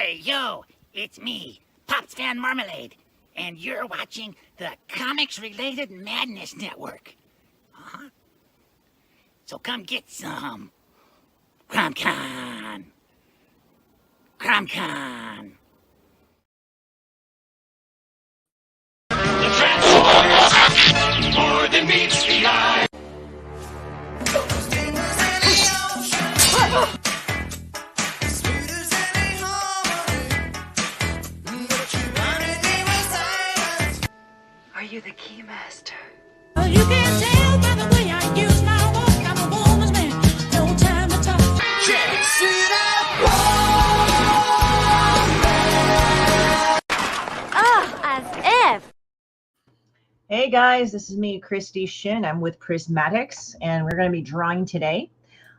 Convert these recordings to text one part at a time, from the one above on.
Hey, yo, it's me, Pops Fan Marmalade, and you're watching the Comics-Related Madness Network. Uh-huh. So come get some. CromCon. CromCon. The Transformers, more than meets the eye. Are you the keymaster? You can't tell by the way I use my walk. I'm a woman's man, no time to talk. As if. Hey guys, this is me, Christie Shinn. I'm with Prismatics, and we're going to be drawing today.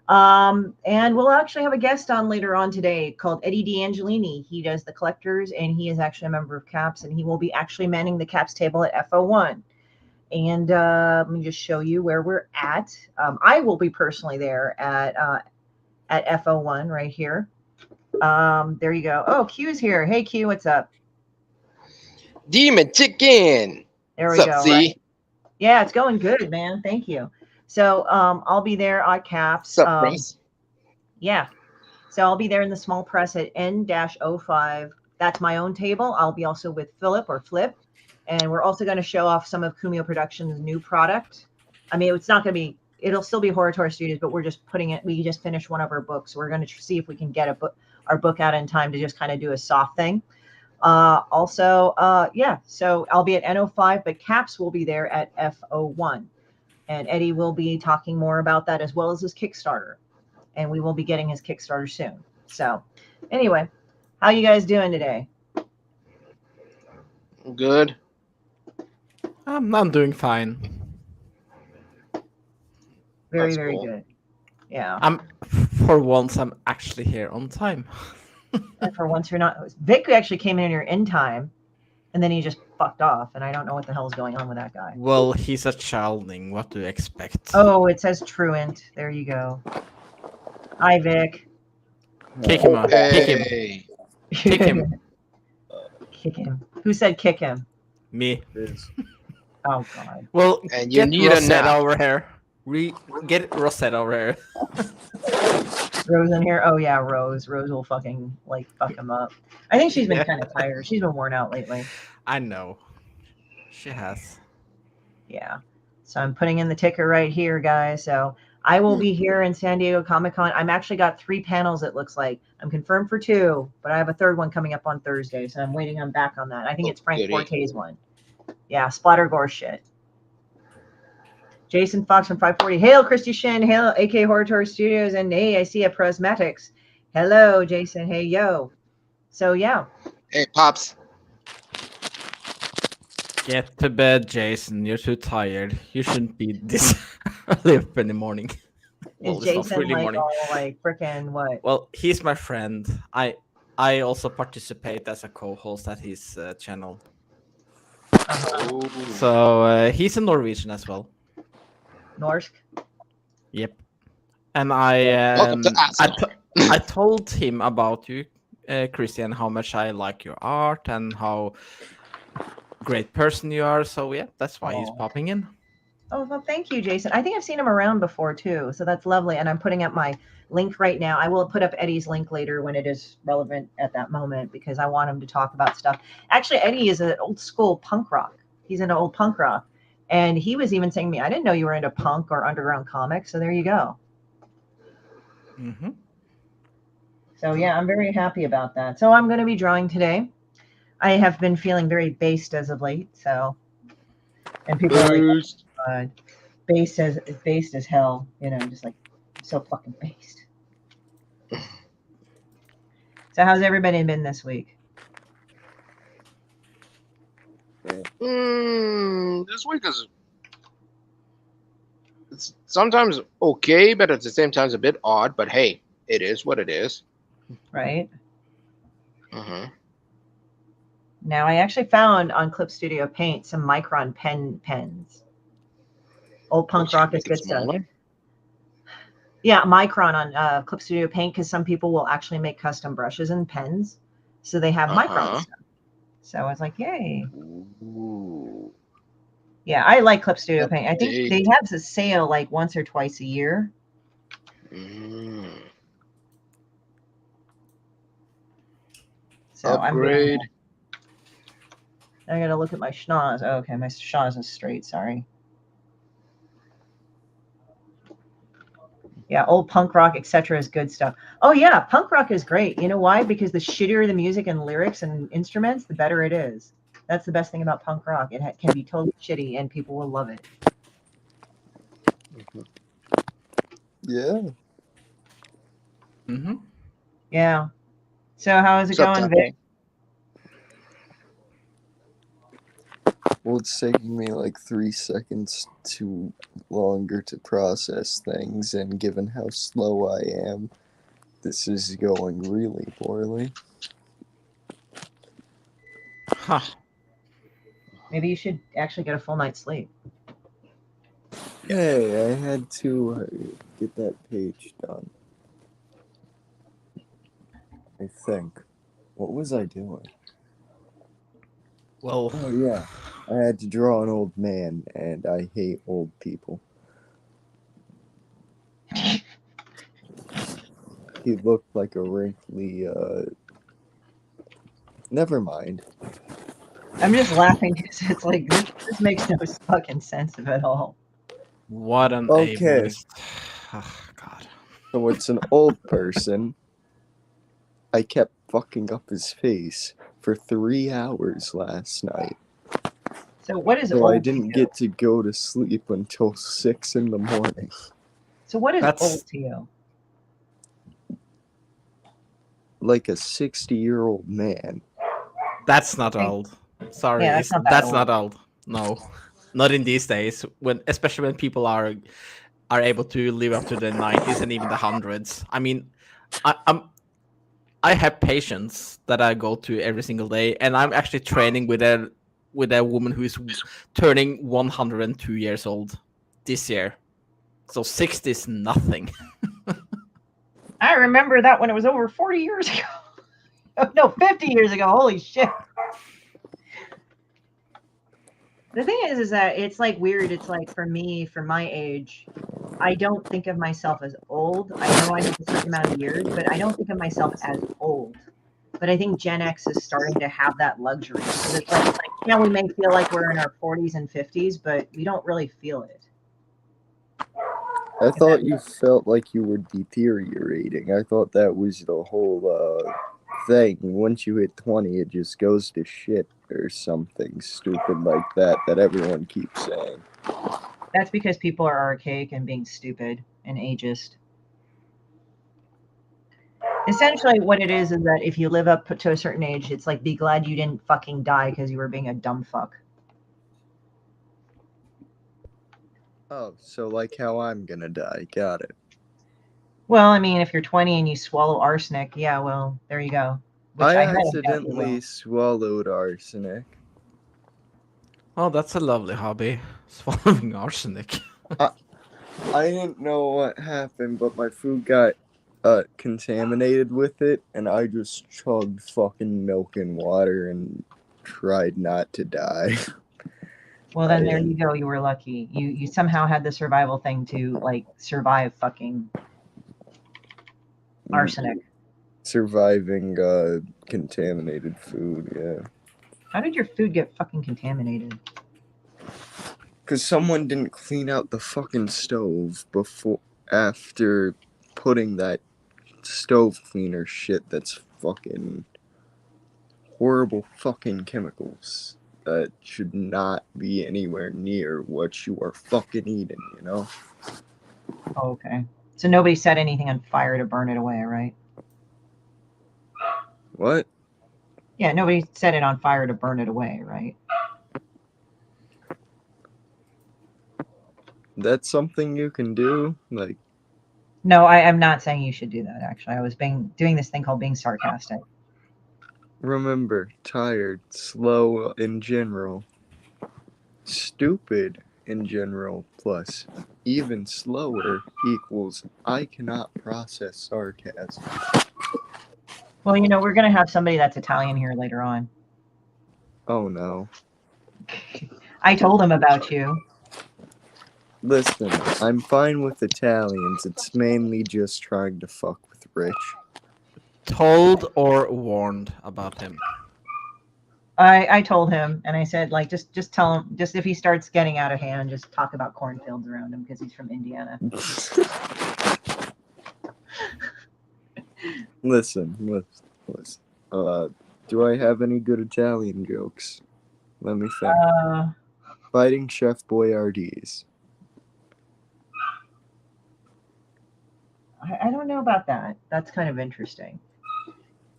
And we'll actually have a guest on later on today called Eddie D'Angelini. He does the collectors, and he is actually a member of CAPS, and he will be actually manning the CAPS table at FO1. And let me just show you where we're at. I will be personally there at FO1 right here. There you go. Oh, Q's here. Hey, Q, what's up? Demon Chicken. There we What's go. up, Z? Right? Yeah, it's going good, man. Thank you. So I'll be there at CAPS. What's up, Chris? Yeah. So I'll be there in the small press at N-05. That's my own table. I'll be also with Philip or Flip. And we're also going to show off some of Kumio Productions' new product. I mean, it's not going to be, it'll still be HoraTora Studios, but we're just putting it, we just finished one of our books. So we're going to see if we can get our book out in time to just kind of do a soft thing. Yeah, so I'll be at N05, but CAPS will be there at FO1. And Eddie will be talking more about that as well as his Kickstarter. And we will be getting his Kickstarter soon. So anyway, how you guys doing today? Good. I'm doing fine. Very, That's very cool. good. Yeah. For once, I'm actually here on time. And for once you're not. Vic actually came in here in time, and then he just fucked off, and I don't know what the hell is going on with that guy. Well, he's a childing. What do you expect? Oh, it says truant. There you go. Hi, Vic. Kick him out. Kick him. Hey. Kick him. Kick him. Who said kick him? Me. Oh, God. Well, And you get need a Rosetta nap. over here. Get Rosetta over here. Rose in here? Oh, yeah, Rose. Rose will fucking, like, fuck him up. I think she's been kind of tired. She's been worn out lately. I know. She has. Yeah. So I'm putting in the ticker right here, guys. So I will be here in San Diego Comic-Con. I'm actually got 3 panels, it looks like. I'm confirmed for 2, but I have a 3rd one coming up on Thursday, so I'm waiting on back on that. I think it's Frank goody. Forte's one. Yeah, splatter gore shit. Jason Fox from 540. Hail, Christie Shinn. Hail, AK HoraTora Studios. And hey, I see a Prismatics. Hello, Jason. Hey, yo. So, yeah. Hey, Pops. Get to bed, Jason. You're too tired. You shouldn't be this early up in the morning. Well, Is it's not Jason really like morning. all like freaking what? Well, he's my friend. I also participate as a co-host at his channel. So he's a Norwegian as well. Norsk? Yep. And I Welcome to Asshole. I told him about you, Christian, how much I like your art and how great person you are. So yeah, that's why he's popping in. Oh, well, thank you, Jason. I think I've seen him around before too, so that's lovely. And I'm putting up my link right now. I will put up Eddie's link later when it is relevant at that moment because I want him to talk about stuff. Actually, Eddie is an old school punk rock. He's into old punk rock. And he was even saying to me, I didn't know you were into punk or underground comics. So there you go. Mm-hmm. So yeah, I'm very happy about that. So I'm going to be drawing today. I have been feeling very based as of late. So, and people are like, based as hell, you know, just like so fucking based. So how's everybody been this week? This week is it's sometimes okay, but at the same time it's a bit odd. But hey, it is what it is. Right? Mm-hmm. Now I actually found on Clip Studio Paint some Micron pens. Old punk rock is good stuff. Yeah, Micron on Clip Studio Paint because some people will actually make custom brushes and pens. So they have my prompt Uh-huh. stuff. So I was like, yay. Ooh. Yeah, I like Clip Studio Paint. I think Update. they have a sale like once or twice a year. Mm. So Upgrade. I gotta look at my schnoz. Oh, okay, my schnoz is straight, sorry. Yeah, old punk rock, etc. is good stuff. Oh yeah, punk rock is great. You know why? Because the shittier the music and lyrics and instruments, the better it is. That's the best thing about punk rock. It can be totally shitty and people will love it. Yeah. Mm-hmm. Yeah. So how is it What's up, going, Tappy? Vic? Well, it's taking me like 3 seconds too longer to process things, and given how slow I am, this is going really poorly. Huh. Maybe you should actually get a full night's sleep. Hey, I had to get that page done. I think. What was I doing? Well, Oh, yeah. I had to draw an old man, and I hate old people. He looked like a wrinkly, Never mind. I'm just laughing because it's like this makes no fucking sense of it all. what an Okay. ableist. Oh, God. So it's an old person. I kept fucking up his face for 3 hours last night. So what is So old I to didn't you? get to go to sleep until 6 in the morning. So what is That's old to you? Like a 60-year-old man. that's not Okay. old. Sorry, Yeah, that's not that that's old. not old. No, not in these days. Especially when people are able to live up to the 90s and even the hundreds. I mean, I have patients that I go to every single day, and I'm actually training with a woman who is turning 102 years old this year. So 60 is nothing. I remember that when it was over 40 years ago. No, 50 years ago. Holy shit. The thing is that it's like weird. It's like for me, for my age, I don't think of myself as old. I know I have a certain amount of years, but I don't think of myself as old. But I think Gen X is starting to have that luxury. Because it's like, yeah, we may feel like we're in our 40s and 50s, but we don't really feel it. I thought you felt like you were deteriorating. I thought that was the whole thing. Once you hit 20, it just goes to shit or something stupid like that everyone keeps saying. That's because people are archaic and being stupid and ageist. Essentially, what it is that if you live up to a certain age, it's like be glad you didn't fucking die because you were being a dumb fuck. Oh, so like how I'm gonna die. Got it. Well, I mean, if you're 20 and you swallow arsenic, yeah, well, there you go. Which I I highly doubt you accidentally will. swallowed arsenic. Oh, that's a lovely hobby. Swallowing arsenic. I didn't know what happened, but my food got contaminated with it, and I just chugged fucking milk and water and tried not to die. Well, then there you go. You were lucky. You somehow had the survival thing to like survive fucking arsenic. Surviving contaminated food, yeah. How did your food get fucking contaminated? Because someone didn't clean out the fucking stove after putting that stove cleaner shit that's fucking horrible fucking chemicals that should not be anywhere near what you are fucking eating, you know? Oh, okay. So nobody set anything on fire to burn it away, right? What? Yeah, nobody set it on fire to burn it away, right? That's something you can do? Like, No, I'm not saying you should do that, actually. I was doing this thing called being sarcastic. remember, tired, slow in general, stupid in general, plus even slower equals I cannot process sarcasm. Well, you know, we're gonna have somebody that's Italian here later on. Oh no. I told him about you. Listen, I'm fine with Italians. It's mainly just trying to fuck with Rich. Told or warned about him? I told him, and I said, like, just tell him, just if he starts getting out of hand, just talk about cornfields around him because he's from Indiana. Listen. Do I have any good Italian jokes? Let me think. Fighting Chef Boyardee's. I don't know about that. That's kind of interesting.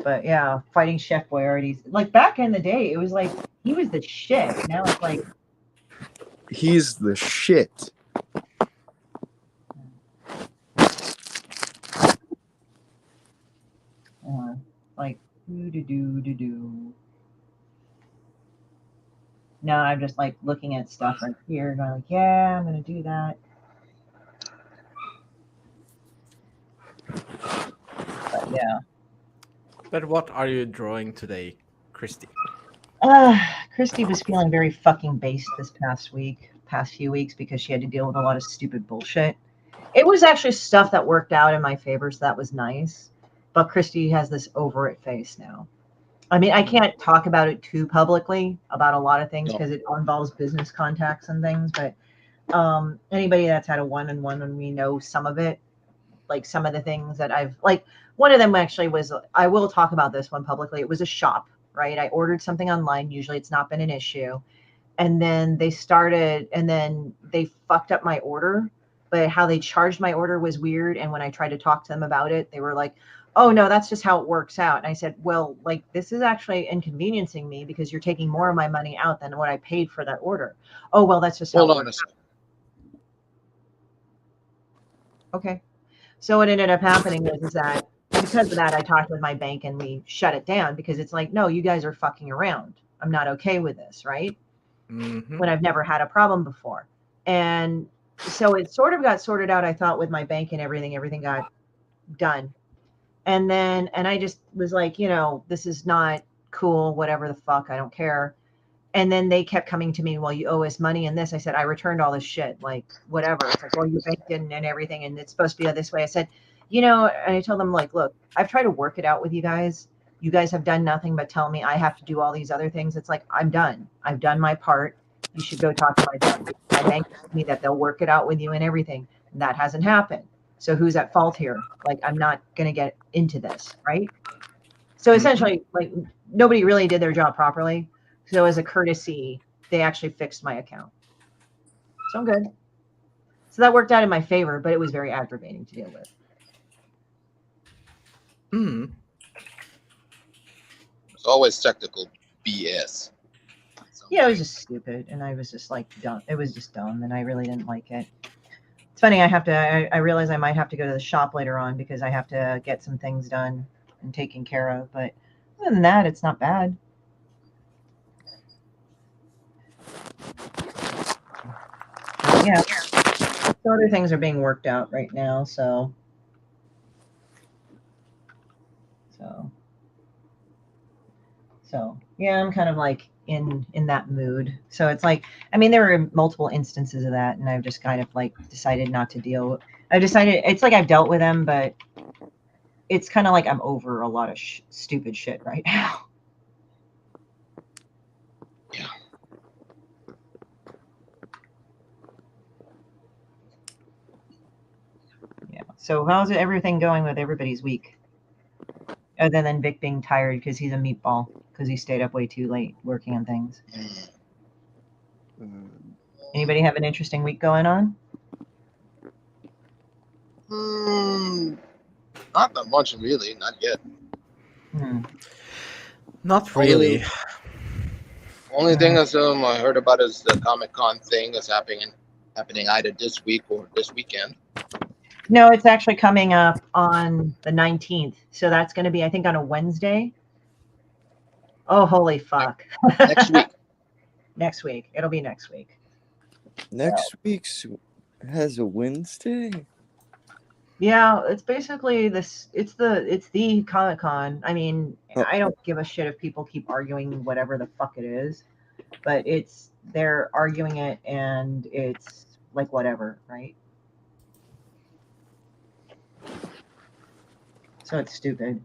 But yeah, fighting Chef Boyardee's. Like back in the day, it was like he was the shit. Now it's like He's the shit. like do. Now I'm just like looking at stuff right here, going like, yeah, I'm gonna do that. But yeah. But what are you drawing today, Christy? Christy was feeling very fucking based this past few weeks, because she had to deal with a lot of stupid bullshit. It was actually stuff that worked out in my favor, so that was nice. But Christy has this over it face now. I mean, I can't talk about it too publicly about a lot of things because it involves business contacts and things. But anybody that's had a one-on-one and we know some of it, like some of the things that I've like. One of them actually was, I will talk about this one publicly. It was a shop, right? I ordered something online. Usually it's not been an issue. And then they fucked up my order, but how they charged my order was weird. And when I tried to talk to them about it, they were like, oh no, that's just how it works out. And I said, well, like, this is actually inconveniencing me because you're taking more of my money out than what I paid for that order. Oh, well, that's just how it works out. Okay. So what ended up happening is that because of that, I talked with my bank and we shut it down because it's like, no, you guys are fucking around. I'm not okay with this, right? Mm-hmm. When I've never had a problem before. And so it sort of got sorted out, I thought, with my bank and everything got done. And I just was like, you know, this is not cool, whatever the fuck, I don't care. And then they kept coming to me, well, you owe us money and this. I said, I returned all this shit, like, whatever. It's like, well, your bank didn't and everything, and it's supposed to be this way. I said, you know, and I told them, like, look, I've tried to work it out with you guys. You guys have done nothing but tell me I have to do all these other things. It's like, I'm done. I've done my part. You should go talk to my bank. My bank told me that they'll work it out with you and everything. And that hasn't happened. So who's at fault here? Like, I'm not going to get into this, right? So essentially, like, nobody really did their job properly. So as a courtesy, they actually fixed my account. So I'm good. So that worked out in my favor, but it was very aggravating to deal with. It's always technical BS. Yeah, it was just stupid, and I was just like dumb. It was just dumb, and I really didn't like it. It's funny. I realize I might have to go to the shop later on because I have to get some things done and taken care of. But other than that, it's not bad. Yeah. So other things are being worked out right now. So yeah, I'm kind of like in that mood. So it's like, I mean, there were multiple instances of that, and I've just kind of like decided not to deal. I decided it's like I've dealt with them, but it's kind of like I'm over a lot of stupid shit right now. Yeah. Yeah. So how's everything going with everybody's week? Other than Vic being tired because he's a meatball because he stayed up way too late working on things. Anybody have an interesting week going on? Not that much, really. Not yet. Not really. Only thing is, I heard about is the Comic-Con thing that's happening either this week or this weekend. No, it's actually coming up on the 19th. So that's going to be, I think, on a Wednesday. Oh, holy fuck. Next week. Next week. It'll be next week. Next week's has a Wednesday? Yeah, it's basically this. It's the Comic Con. I mean, I don't give a shit if people keep arguing whatever the fuck it is, but they're arguing it, and it's like whatever, right? So it's stupid.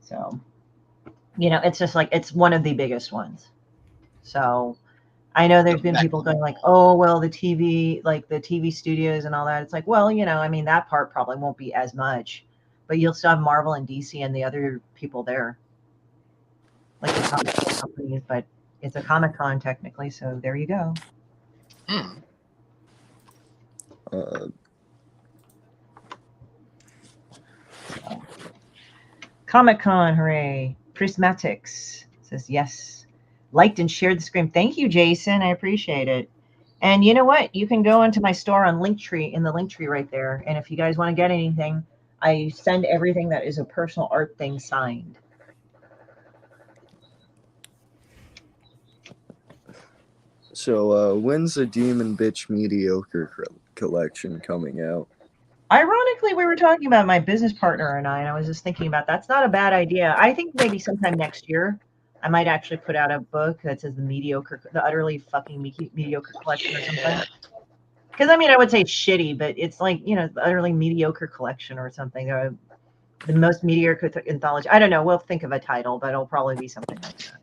So, it's just like it's one of the biggest ones. So I know there's been people going like, oh, well, the TV, like the TV studios and all that. It's like, well, I mean, that part probably won't be as much, but you'll still have Marvel and DC and the other people there, like the comic book companies. But it's a Comic Con technically, so there you go. Uh, Comic Con, hooray! Prismatics says yes. Liked and shared the screen. Thank you, Jason. I appreciate it. And you know what? You can go into my store on Linktree, in the Linktree right there. And if you guys want to get anything, I send everything that is a personal art thing signed. so when's the Demon Bitch Mediocre collection coming out? Ironically, we were talking about my business partner and I was just thinking about that's not a bad idea. I think maybe sometime next year, I might actually put out a book that says the utterly fucking mediocre collection or something. Because I mean, I would say shitty, but it's like the utterly mediocre collection or something. The most mediocre anthology. I don't know. We'll think of a title, but it'll probably be something like that.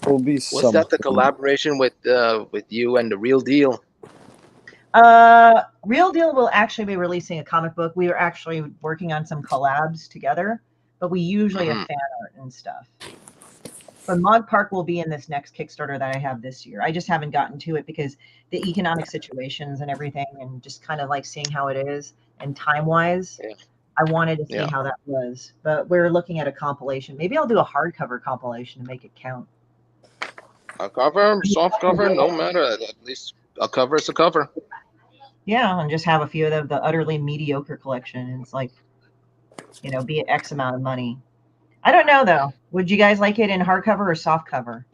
Will be Was something. that the collaboration with you and the Real Deal? Real Deal will actually be releasing a comic book. We are actually working on some collabs together, but we usually have fan art and stuff. But Mod Park will be in this next Kickstarter that I have this year. I just haven't gotten to it because the economic situations and everything, and just kind of like seeing how it is and time wise. Yeah. I wanted to see how that was, but we're looking at a compilation. Maybe I'll do a hardcover compilation to make it count. A cover, soft cover, no matter. At least a cover is a cover. Yeah, and just have a few of the utterly mediocre collection. And it's like, be it X amount of money. I don't know though. Would you guys like it in hardcover or soft cover?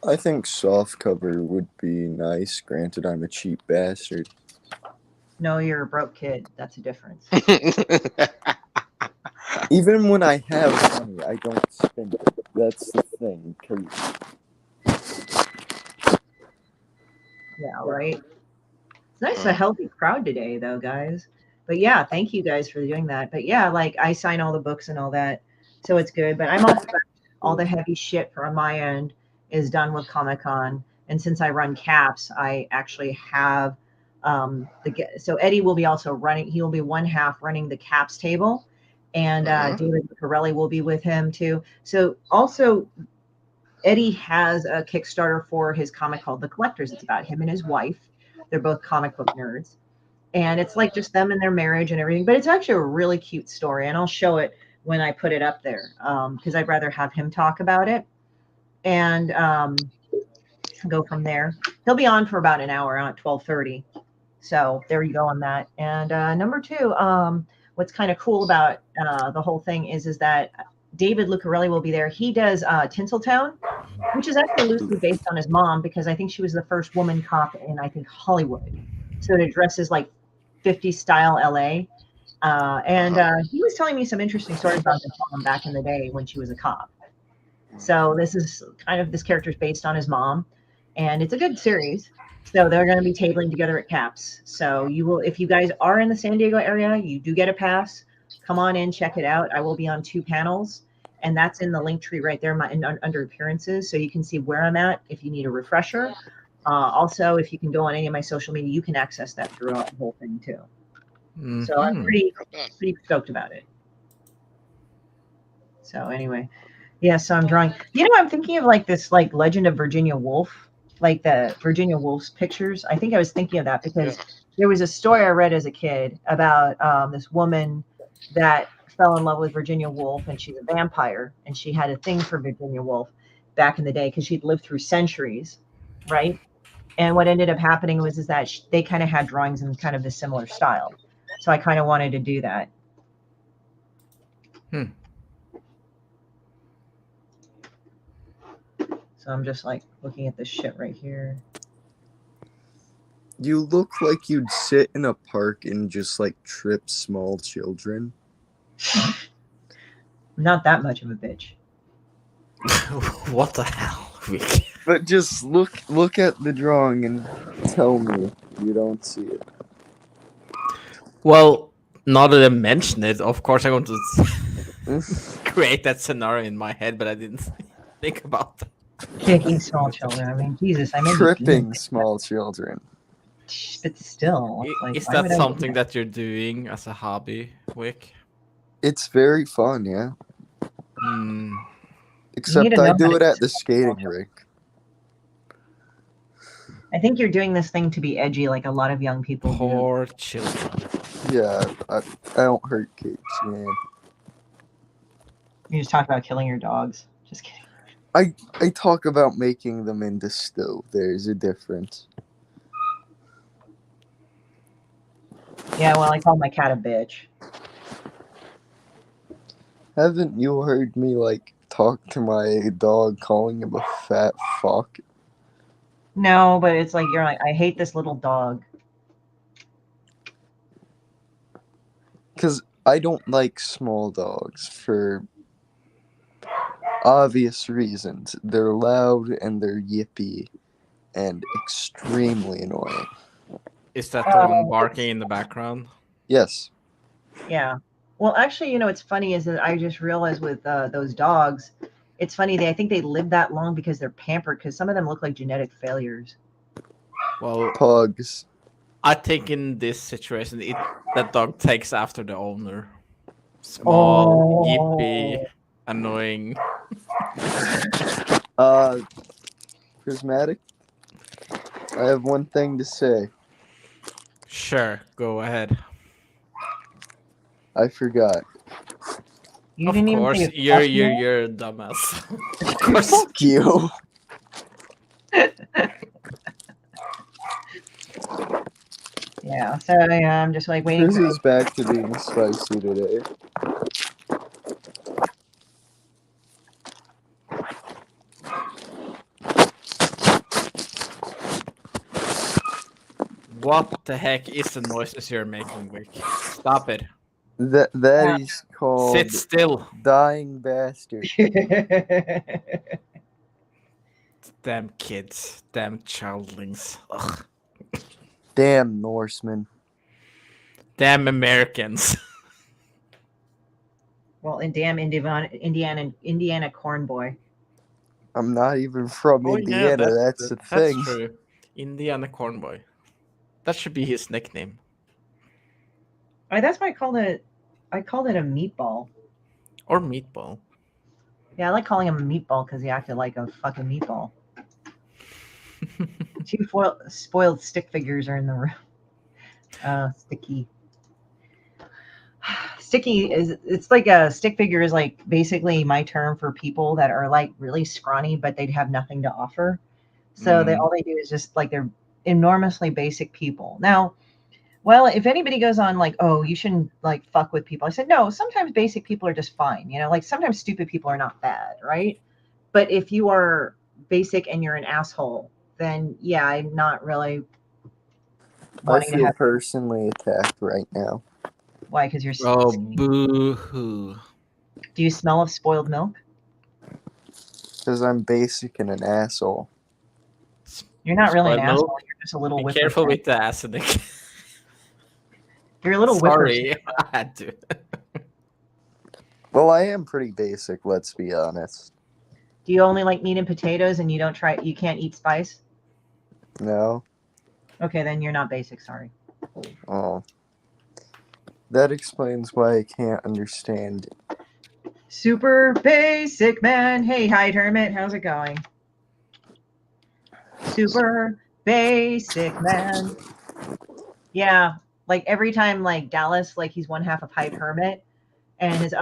I think soft cover would be nice. Granted, I'm a cheap bastard. No, you're a broke kid. That's a difference. Even when I have money, I don't spend it. That's the thing. Yeah, right. It's nice, a healthy crowd today, though, guys. But yeah, thank you guys for doing that. But yeah, like I sign all the books and all that, so it's good. But I'm all the heavy shit from my end is done with Comic Con, and since I run caps, I actually have so Eddie will be also running. He will be one half running the caps table, and David Corelli will be with him too. So also Eddie has a Kickstarter for his comic called The Collectors. It's about him and his wife. They're both comic book nerds. And it's like just them and their marriage and everything. But it's actually a really cute story. And I'll show it when I put it up there because I'd rather have him talk about it and go from there. He'll be on for about an hour at 12:30. So there you go on that. And number two, what's kind of cool about the whole thing is that David Lucarelli will be there. He does Tinseltown, which is actually loosely based on his mom because I think she was the first woman cop in, I think, Hollywood. So it addresses like 50s style LA. He was telling me some interesting stories about his mom back in the day when she was a cop. So this character is based on his mom, and it's a good series. So they're going to be tabling together at Caps. So you will, if you guys are in the San Diego area, you do get a pass. Come on in, check it out. I will be on 2 panels, and that's in the link tree right there under appearances, so you can see where I'm at if you need a refresher. Also, if you can go on any of my social media, you can access that throughout the whole thing too. So I'm pretty stoked about it. So anyway, yeah. So I'm drawing. I'm thinking of like this, like Legend of Virginia Woolf, like the Virginia Woolf's pictures. I think I was thinking of that because there was a story I read as a kid about this woman that fell in love with Virginia Woolf, and she's a vampire, and she had a thing for Virginia Woolf back in the day because she'd lived through centuries, right? And what ended up happening was that they kind of had drawings in kind of the similar style. So I kind of wanted to do that. So I'm just like looking at this shit right here. You look like you'd sit in a park and just like trip small children. I'm not that much of a bitch. What the hell, Vic? But just look at the drawing and tell me you don't see it. Well, now that I mention it, of course I'm going to create that scenario in my head, but I didn't think about that. Kicking small children. I mean, Jesus, I may be Tripping small children. but still, like, Is why that would I do something that? that you're doing as a hobby, Wick? It's very fun, yeah. Hmm. You need Except to I know how do to it at kick the small skating children. rink. I think you're doing this thing to be edgy, like a lot of young people do. Poor children. Yeah, I don't hurt kids, man. You just talk about killing your dogs. Just kidding. I talk about making them into stove. There's a difference. Yeah, well, I call my cat a bitch. Haven't you heard me like talk to my dog calling him a fat fuck? No, but it's like you're like, I hate this little dog. Because I don't like small dogs for obvious reasons. They're loud and they're yippy and extremely annoying. Is that the one it's- barking in the background? Yes. Yeah. Well, actually, what's funny is that I just realized with those dogs, it's funny. I think they live that long because they're pampered. Because some of them look like genetic failures. Well, Pugs. I think in this situation, that dog takes after the owner. Small, yippy, annoying. Prismatic, I have one thing to say. Sure, go ahead. I forgot. You Of didn't even course, think you're a dumbass. Of course. Fuck you. Yeah. So I'm just like waiting. Chris is back to being spicy today. What the heck is the noises you're making, Wick? Stop it. That is called Sit still. dying bastard. Damn kids. Damn childlings. Ugh. Damn Norseman. Damn Americans. Well, and damn Indiana corn boy. I'm not even from Indiana. That's the thing. That's true. Indiana Cornboy. That should be his nickname. That's why I called it a meatball. Or meatball. Yeah, I like calling him a meatball because he acted like a fucking meatball. Two spoiled stick figures are in the room. Sticky. Sticky it's like a stick figure is like basically my term for people that are like really scrawny, but they'd have nothing to offer. So all they do is just like they're enormously basic people. Now, well, if anybody goes on like, oh, you shouldn't like fuck with people. I said, no, sometimes basic people are just fine. Like sometimes stupid people are not bad, right? But if you are basic and you're an asshole, then yeah, I'm not really I wanting to feel have. personally attacked right now. Why? Because you're. Oh, boo-hoo. Do you smell of spoiled milk? Because I'm basic and an asshole. You're not really an Spoiled milk? asshole. You're just a little Be whipper. careful with the acidic. You're a little whipper. Sorry, I had to. Well, I am pretty basic, let's be honest. Do you only like meat and potatoes and you can't eat spice? No? Okay, then you're not basic, sorry. Oh. That explains why I can't understand. Super basic man. Hey, hi Hermit, how's it going? Super basic man. Yeah, like every time like Dallas, like he's one half of Hyde Hermit, and his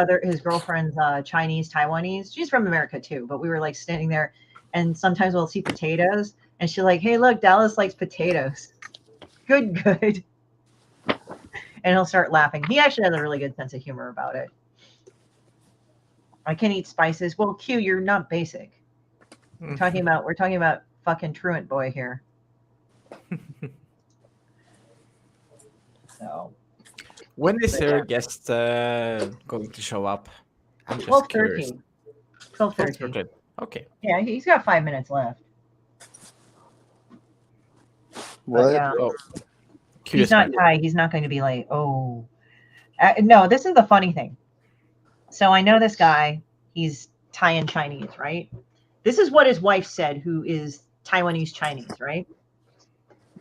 girlfriend's Chinese, Taiwanese. She's from America too, but we were like standing there, and sometimes we'll see potatoes, and she's like, "Hey, look, Dallas likes potatoes." Good. And he'll start laughing. He actually has a really good sense of humor about it. I can eat spices. Well, Q, you're not basic. We're talking about fucking truant boy here. So When is But your yeah. guest going to show up? I'm just 12:30. curious. 12:30. Good. Okay. Yeah, he's got 5 minutes left. But What? yeah, Oh, he's curious not about Thai. He's not going to be late. Oh, no, this is the funny thing. So I know this guy. He's Thai and Chinese, right? This is what his wife said, who is Taiwanese Chinese, right?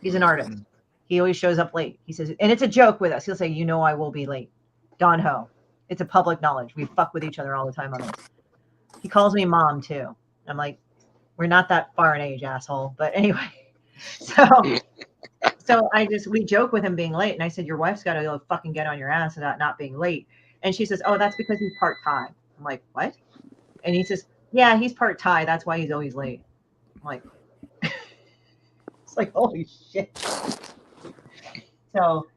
He's an artist. Mm. He always shows up late. He says, and it's a joke with us. He'll say, "You know, I will be late." Don Ho. It's a public knowledge. We fuck with each other all the time on this. He calls me mom too. I'm like, we're not that far in age, asshole. But anyway, so we joke with him being late, and I said, your wife's got to go fucking get on your ass about not being late. And she says, oh, that's because he's part Thai. I'm like, what? And he says, yeah, he's part Thai. That's why he's always late. I'm like, it's like, holy shit. So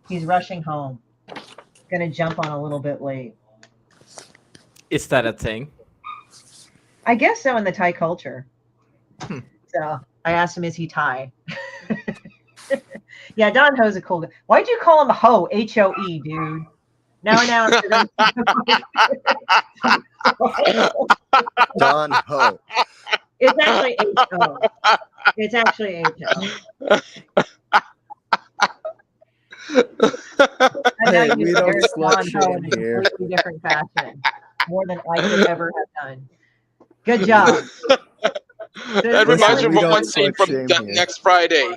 he's rushing home. Gonna jump on a little bit late. Is that a thing? I guess so in the Thai culture. Hmm. So I asked him, is he Thai? Yeah, Don Ho's a cool guy. Why'd you call him Ho? H-O-E, dude. Now Don Ho. it's actually H-O. It's actually H-O. I know Hey, you we don't scared slut Don Ho in shame a here. completely different fashion. More than I could ever have done. Good job. That reminds Listen, me we of one don't scene slut from shame here. next Friday.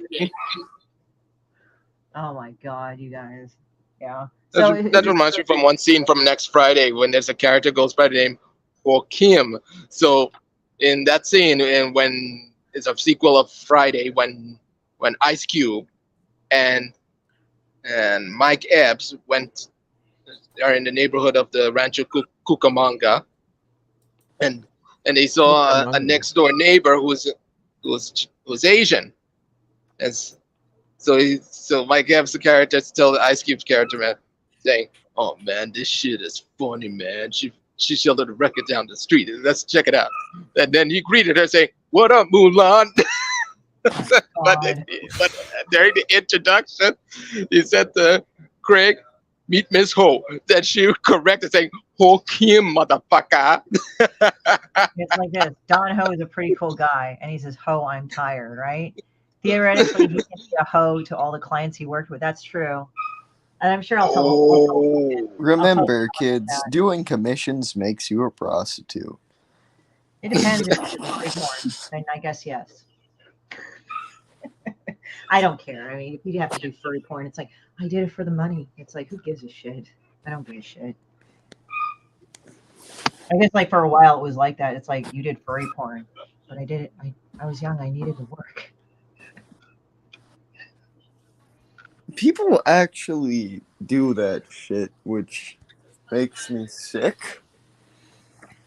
Oh my God, you guys. Yeah. That reminds me from one scene from next Friday when there's a character goes by the name Kim. So in that scene, and when it's a sequel of Friday, when Ice Cube and Mike Epps are in the neighborhood of the Rancho Cucamonga, and they saw a next door neighbor who's Asian, and so Mike Epps, the character, tells Ice Cube's character, man, saying, "Oh man, this shit is funny, man. She shouldered a record down the street. Let's check it out." And then he greeted her saying, "What up, Mulan?" but during the introduction, he said to Craig, "Meet Miss Ho." Then she corrected, saying, "Ho Kim, motherfucker." It's like this. Don Ho is a pretty cool guy, and he says, "Ho, I'm tired," right? Theoretically, he can be a hoe to all the clients he worked with. That's true. And I'm sure I'll tell Remember, kids, doing commissions makes you a prostitute. It depends if it's free porn. Then I guess yes. I don't care. I mean, if you have to do furry porn, it's like, I did it for the money. It's like, who gives a shit? I don't give a shit. I guess like for a while it was like that. It's like you did furry porn, but I did it. I was young. I needed to work. People actually do that shit, which makes me sick.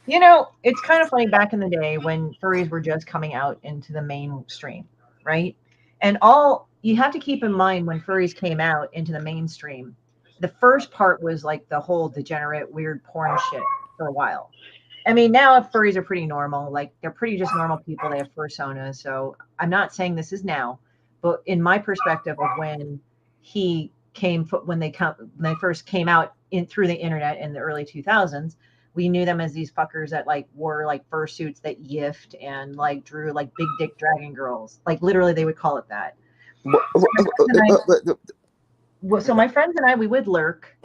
You know, it's kind of funny back in the day when furries were just coming out into the mainstream, right? And all you have to keep in mind when furries came out into the mainstream, the first part was like the whole degenerate, weird porn shit for a while. I mean, now furries are pretty normal. Like they're pretty just normal people. They have fursonas. So I'm not saying this is now, but in my perspective of when they first came out through the internet in the early 2000s, we knew them as these fuckers that like wore like fursuits that yiffed and like drew like big dick dragon girls. Like literally they would call it that. So my friends and I, we would lurk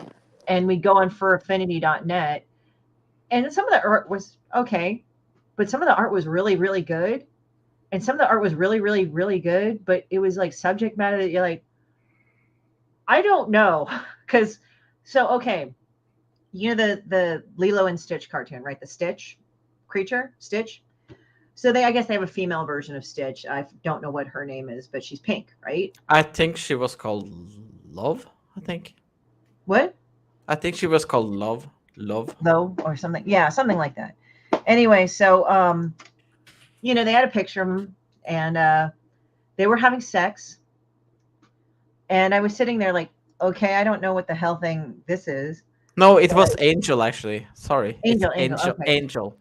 and we'd go on furaffinity.net, and some of the art was okay, but some of the art was really, really good. And some of the art was really, really, really good, but it was like subject matter that you're like, I don't know. Okay. You know the Lilo and Stitch cartoon, right? The Stitch creature, Stitch. So I guess they have a female version of Stitch. I don't know what her name is, but she's pink, right? I think she was called Love. I think. What? I think she was called Love. Though, or something. Yeah, something like that. Anyway, so they had a picture of them, and they were having sex, and I was sitting there like, okay, I don't know what the hell thing this is. No, it was Angel actually. Sorry. Angel. Okay. Angel.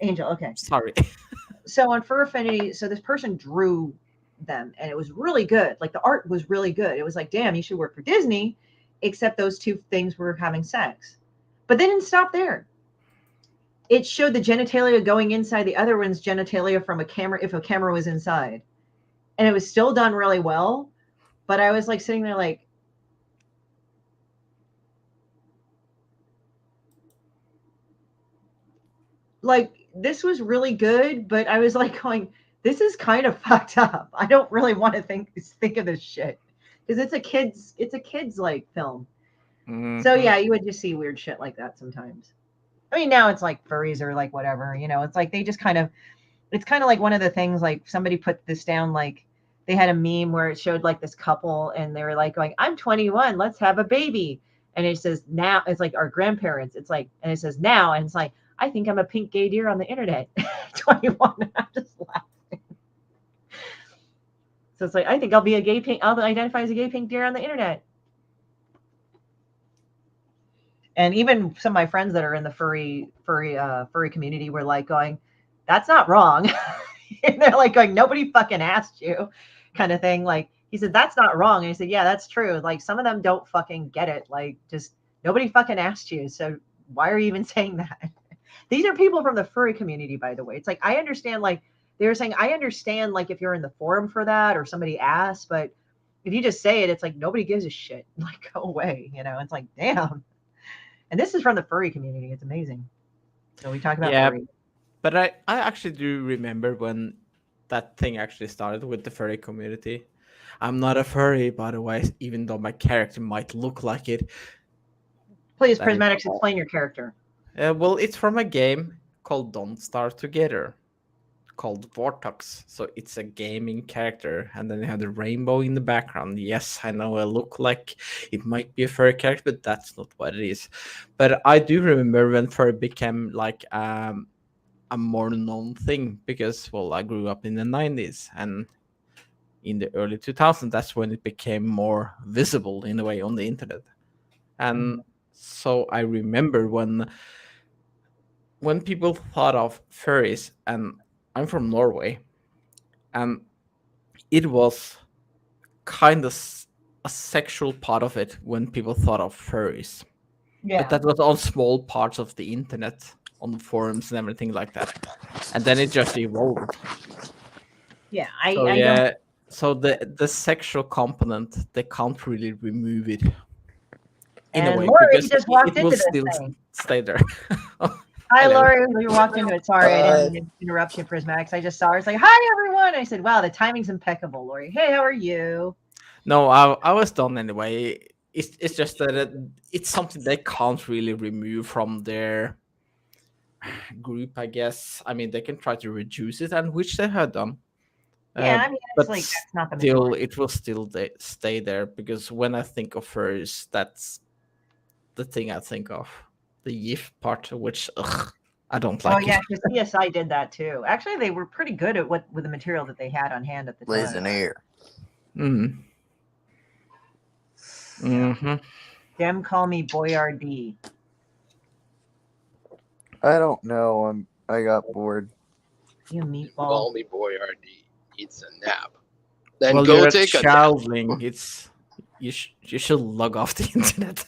Okay. Sorry. So on Fur Affinity, so this person drew them, and it was really good. Like the art was really good. It was like, damn, you should work for Disney, except those two things were having sex. But they didn't stop there. It showed the genitalia going inside the other one's genitalia from a camera, if a camera was inside. And it was still done really well. But I was like sitting there like this was really good, but I was like going, this is kind of fucked up. I don't really want to think of this shit. Because it's a kid's like film. Mhm. So yeah, you would just see weird shit like that sometimes. I mean, now it's like furries or like whatever, you know, it's like they just kind of, it's kind of like one of the things, like somebody put this down, like they had a meme where it showed like this couple and they were like going, I'm 21, let's have a baby. And it says now, it's like our grandparents, it's like, and it says now, and it's like, I think I'm a pink gay deer on the internet. 21, I'm just laughing. So it's like, I think I'll be a gay pink, I'll identify as a gay pink deer on the internet. And even some of my friends that are in the furry community were like going, that's not wrong. And they're like going, nobody fucking asked you, kind of thing. Like he said, that's not wrong. And he said, yeah, that's true. Like some of them don't fucking get it. Like just nobody fucking asked you. So why are you even saying that? These are people from the furry community, by the way. It's like, I understand, like they were saying, I understand like if you're in the forum for that or somebody asked, but if you just say it, it's like, nobody gives a shit. Like go away. You know, it's like, damn. And this is from the furry community. It's amazing. So we talk about Yeah, furry. but I actually do remember when that thing actually started with the furry community. I'm not a furry, by the way, even though my character might look like it. Please, That is- Prismatics, explain your character. Well, it's from a game called Don't Starve Together, called Vortex. So it's a gaming character, and then you have the rainbow in the background. Yes, I know I look like it might be a furry character, but that's not what it is. But I do remember when furry became like a more known thing because, well, I grew up in the 90s, and in the early 2000s, that's when it became more visible in a way on the internet. And so I remember when people thought of furries, and I'm from Norway, and it was kind of a sexual part of it when people thought of furries. Yeah. But that was on small parts of the internet, on the forums and everything like that. And then it just evolved. Yeah. So I yeah, don't. so the sexual component, they can't really remove it in a And way Lori because just it walked will into this still thing. stay there. Hi, Hello. Lori. You walked into it. Sorry, I Hi. didn't mean to interrupt you, Prismatics. I just saw her. It's like, hi, everyone. I said, wow, the timing's impeccable, Lori. Hey, how are you? No, I was done anyway. It's just that it's something they can't really remove from their group, I guess. I mean, they can try to reduce it, and which they have done. Yeah, I mean, it's But like that's not the still, majority. it will still stay there because when I think of furs, that's the thing I think of. The yiff part, which I don't Oh like yeah, it. because CSI did that too. Actually, they were pretty good at with the material that they had on hand at the time. Listen here. Mm. Hmm. Dem call me Boyardee. I don't know. I got bored. You meatball. Call me Boyardee. Eats a nap. Then Well, go you're a take a nap. childling. It's you should log off the internet.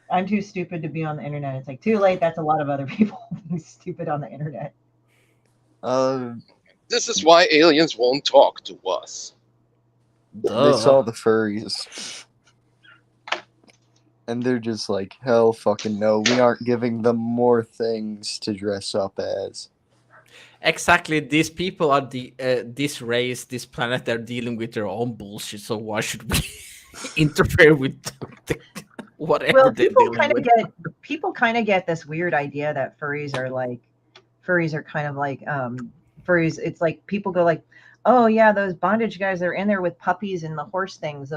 I'm too stupid to be on the internet. It's like too late. That's a lot of other people being stupid on the internet. This is why aliens won't talk to us. They Duh. saw the furries. And they're just like, hell fucking no, we aren't giving them more things to dress up as. Exactly. These people are this race, this planet. They're dealing with their own bullshit. So why should we interfere with whatever Well, they're people dealing with? kind of get this weird idea that furries are kind of like furries. It's like people go like, oh yeah, those bondage guys are in there with puppies and the horse things.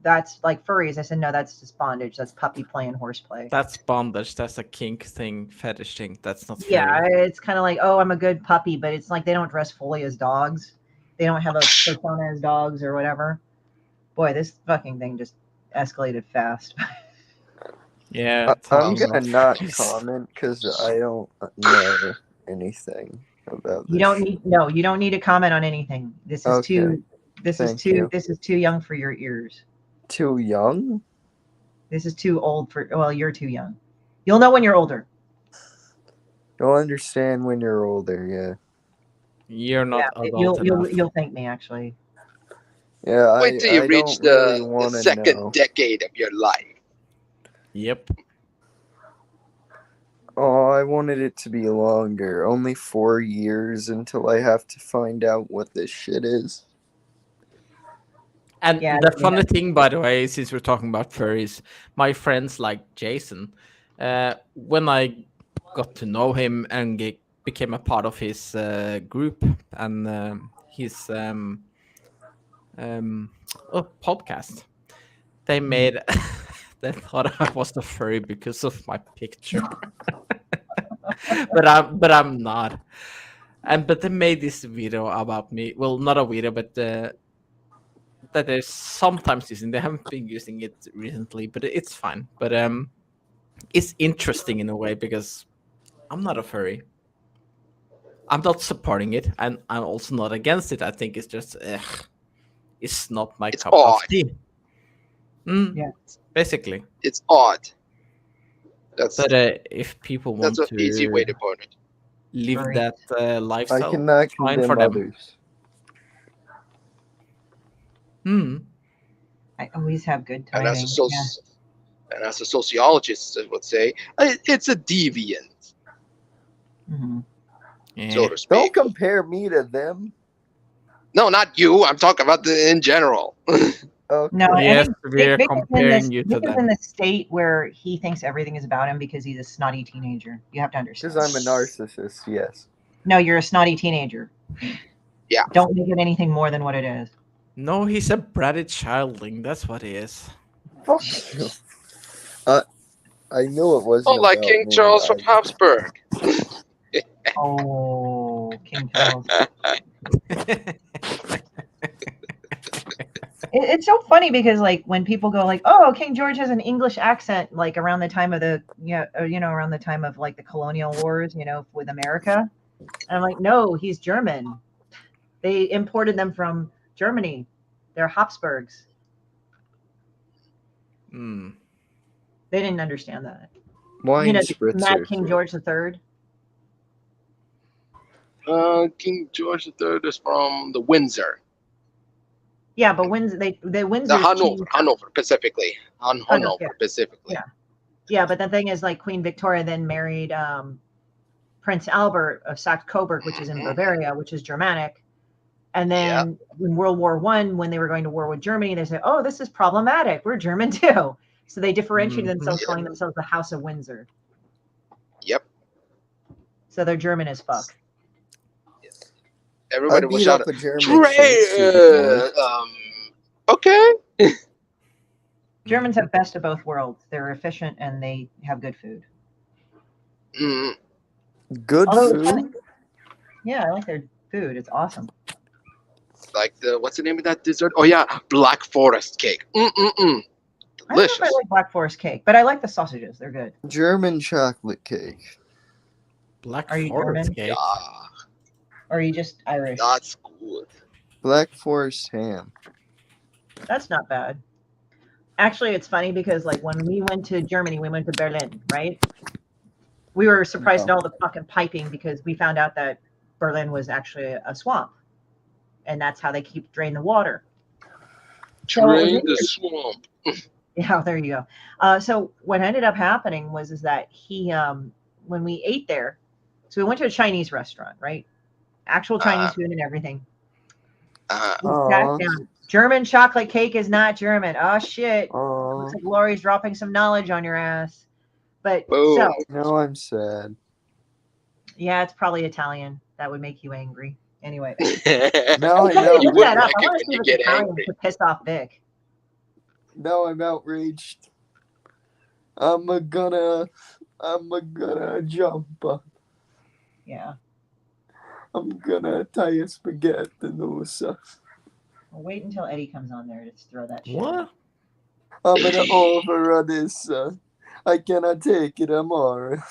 That's like furries. I said, no, that's just bondage. That's puppy play and horseplay. That's bondage. That's a kink thing, fetish thing. That's not furry. Yeah, it's kind of like, oh, I'm a good puppy, but it's like they don't dress fully as dogs. They don't have a persona as dogs or whatever. Boy, this fucking thing just escalated fast. Yeah. I'm talking gonna about not furries. comment because I don't know anything about You this. don't need you don't need to comment on anything. This is Okay. too Thank you. this is too young for your ears. Too young? This is too old for well, you're too young. You'll know when you're older. You'll understand when you're older, yeah. You're not adult You'll enough. you'll thank me actually. Yeah, Wait till you I reach don't really the want to second know. decade of your life. Yep. Oh, I wanted it to be longer. Only 4 years until I have to find out what this shit is. And Yeah, the yeah. funny thing, by the way, since we're talking about furries, my friends like Jason, when I got to know him and became a part of his group and his podcast, they made they thought I was the furry because of my picture, but I'm not. But they made this video about me. Well, not a video, but that they're sometimes using. They haven't been using it recently, but it's fine. But it's interesting in a way because I'm not a furry. I'm not supporting it, and I'm also not against it. I think it's just it's not my It's cup of odd. tea. Yeah. Basically. It's odd. That's But if people want an easy way to put it. live Furry. that I lifestyle, cannot fine for condemn them. others. I always have good And timing. as a sociologist would say, it's a deviant, Mhm. Yeah. so to Don't speak. compare me to them. No, not you. I'm talking about in general. Okay. No, Yes, and we're Vic comparing you to Vic is in them. the state where he thinks everything is about him because he's a snotty teenager. You have to understand. Because I'm a narcissist, yes. No, you're a snotty teenager. Yeah. Don't make it anything more than what it is. No, he's a bratty childling. That's what he is. Fuck you. I knew it wasn't Oh, like about King me. Charles from Habsburg. Oh, King Charles. It's so funny because like when people go like, "Oh, King George has an English accent," like around the time of the around the time of like the colonial wars, with America, and I'm like, "No, he's German. They imported them from Germany. They're Habsburgs." Hmm. They didn't understand that. Wine Mad spritzer. King George III. King George III is from the Windsor. Yeah, but Windsor, the Windsor. The Hanover specifically. Hanover specifically. Yeah, but the thing is, like Queen Victoria then married Prince Albert of Saxe-Coburg, which is in Bavaria, which is Germanic. And then in World War I, when they were going to war with Germany, they said, "Oh, this is problematic. We're German too." So they differentiated themselves, calling themselves the House of Windsor. Yep. So they're German as fuck. Everybody I was beat shouting, up a German since okay. Germans have best of both worlds. They're efficient and they have good food. Mm. Good Although it's food? funny. Yeah, I like their food. It's awesome. Like what's the name of that dessert? Oh yeah, Black Forest cake. I don't know Delicious. if I like Black Forest cake, but I like the sausages. They're good. German chocolate cake. Black Are you Forest German? cake. Or are you just Irish? That's good. Black Forest ham. That's not bad. Actually, it's funny because like when we went to Germany, we went to Berlin, right? We were surprised at all the fucking piping because we found out that Berlin was actually a swamp. And that's how they drain the water. Drain the swamp. Yeah, there you go. So what ended up happening is that he when we ate there, so we went to a Chinese restaurant, right? Actual Chinese food and everything. We sat down. German chocolate cake is not German. Oh shit. Looks like Lori's dropping some knowledge on your ass. But so now I'm sad. Yeah, it's probably Italian. That would make you angry. Anyway. Now I'm You would outraged. like it when you get angry. To piss off Vic. Now I'm outraged. I'm gonna jump. Yeah. I'm gonna tie a spaghetti noose. Well, wait until Eddie comes on there to throw that shit. What? I'm gonna over this. I cannot take it anymore.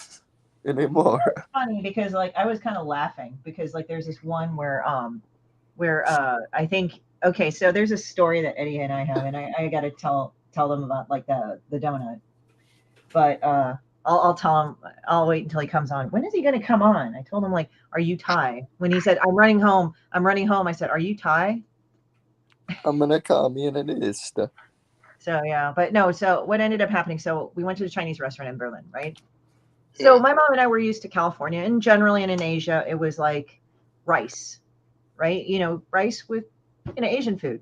anymore. Funny because like I was kind of laughing because like there's this one where I think okay, so there's a story that Eddie and I have, and I got to tell them about like the donut, but I'll tell him. I'll wait until he comes on. When is he going to come on? I told him like, are you Ty? When he said I'm running home, I said, are you Ty? I'm gonna call me in an Insta. So yeah, but no. So what ended up happening? So we went to the Chinese restaurant in Berlin, right? So my mom and I were used to California, and generally and in Asia, it was like rice, right? You know, rice with Asian food.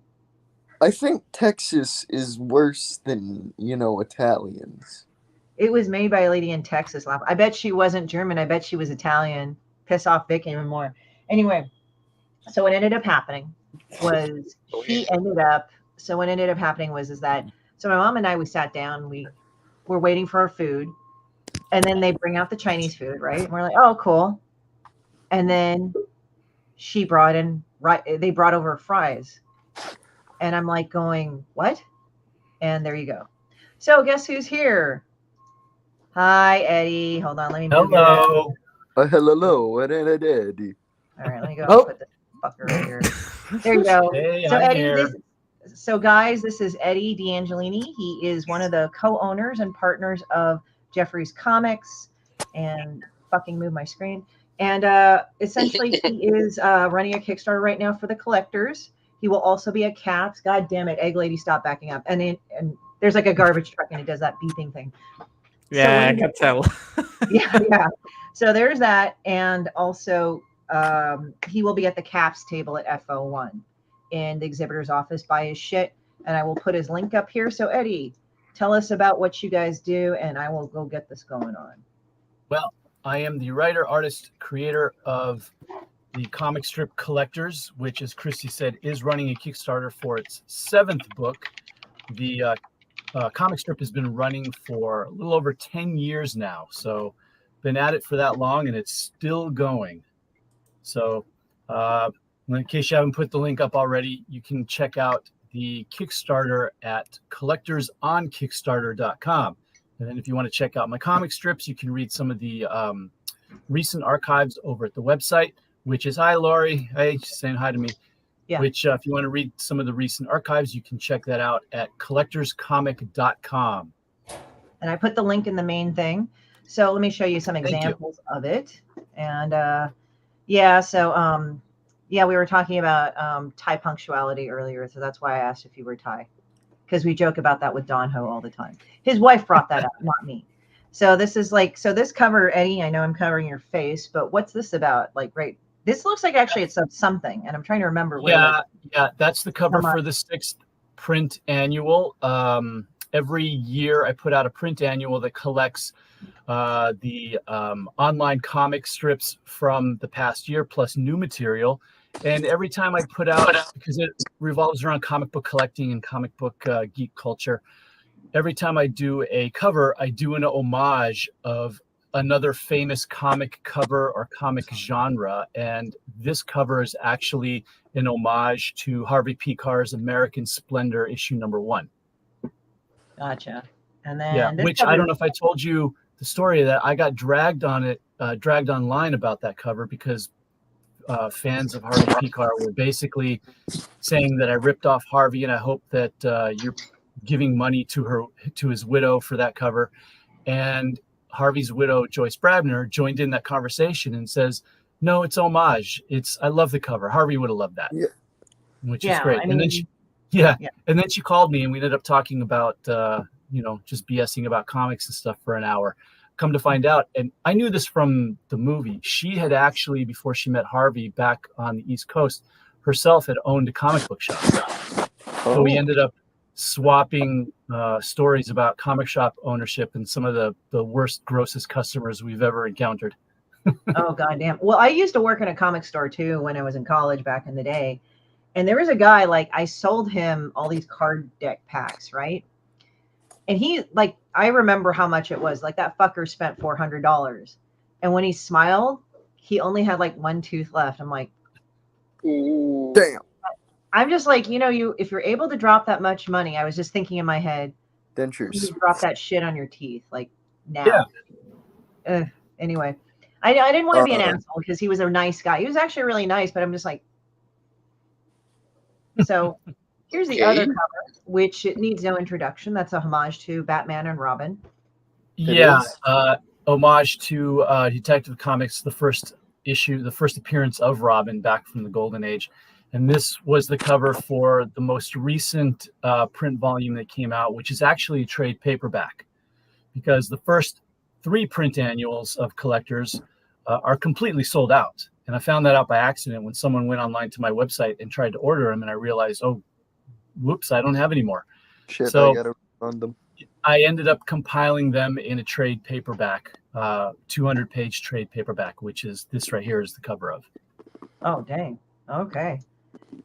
I think Texas is worse than, Italians. It was made by a lady in Texas. I bet she wasn't German. I bet she was Italian. Piss off Vic even more. Anyway, so what ended up happening was what ended up happening was is that so my mom and I we sat down, we were waiting for our food, and then they bring out the Chinese food, right? And we're like, oh, cool. And then they brought over fries. And I'm like going, what? And there you go. So guess who's here? Hi, Eddie. Hold on, let me move Hello. Hello, what did I do? All right, let me go Oh. put this fucker right here. There you go. Hey, So I'm Eddie, here. so guys, this is Eddie D'Angelini. He is one of the co-owners and partners of Jeffrey's Comics, and fucking move my screen. And essentially, he is running a Kickstarter right now for the collectors. He will also be at Caps. God damn it, Egg Lady, stop backing up. And there's like a garbage truck, and it does that beeping thing. Yeah, I can tell. Yeah. So there's that, and also he will be at the Caps table at FO1 in the exhibitor's office by his shit, and I will put his link up here. So Eddie, tell us about what you guys do, and I will go get this going on. Well, I am the writer, artist, creator of the comic strip Collectors, which, as Christy said, is running a Kickstarter for its 7th book. The comic strip has been running for a little over 10 years now, so been at it for that long, and it's still going. So in case you haven't put the link up already, you can check out the Kickstarter at collectorsonkickstarter.com. And then if you want to check out my comic strips, you can read some of the recent archives over at the website, which is, hi, Lori. Hey, she's saying hi to me. Yeah. Which, if you want to read some of the recent archives, you can check that out at collectorscomic.com. And I put the link in the main thing. So let me show you some examples of it. And we were talking about Thai punctuality earlier. So that's why I asked if you were Thai, because we joke about that with Don Ho all the time. His wife brought that up, not me. So this is this cover, Eddie, I know I'm covering your face, but what's this about? Like, right. This looks like actually it's something, and I'm trying to remember. Yeah, that's the cover for the 6th print annual. Every year I put out a print annual that collects the online comic strips from the past year plus new material. And every time I put out, because it revolves around comic book collecting and comic book geek culture, every time I do a cover, I do an homage of another famous comic cover or comic genre, and this cover is actually an homage to Harvey P. Carr's American Splendor issue #1. Gotcha. And then which I don't know if I told you the story of that. I got dragged online about that cover because fans of Harvey P. Carr were basically saying that I ripped off Harvey, and I hope that you're giving money to his widow for that cover. And Harvey's widow, Joyce Brabner, joined in that conversation and says, no, it's homage. I love the cover. Harvey would have loved that. Yeah. Which is great. And then and then she called me, and we ended up talking about, just BSing about comics and stuff for an hour. Come to find out, and I knew this from the movie, she had actually, before she met Harvey back on the East Coast, herself had owned a comic book shop. So we ended up swapping stories about comic shop ownership and some of the worst, grossest customers we've ever encountered. Oh, goddamn. Well, I used to work in a comic store too when I was in college back in the day. And there was a guy, I sold him all these card deck packs, right? And he, I remember how much it was. That fucker spent $400. And when he smiled, he only had one tooth left. I'm like, damn. I'm just if you're able to drop that much money, I was just thinking in my head, dentures. You drop that shit on your teeth, now. Yeah. Anyway, I didn't want to be an asshole because he was a nice guy. He was actually really nice, but I'm just like. So here's the other cover, which it needs no introduction. That's a homage to Batman and Robin. Yeah, homage to Detective Comics, the first issue, the first appearance of Robin back from the Golden Age. And this was the cover for the most recent print volume that came out, which is actually a trade paperback, because the first 3 print annuals of Collectors are completely sold out. And I found that out by accident when someone went online to my website and tried to order them, and I realized, oh, whoops, I don't have any more. Shit, So I gotta run them. I ended up compiling them in a trade paperback, 200-page trade paperback, which is this right here is the cover of. Oh, dang. Okay.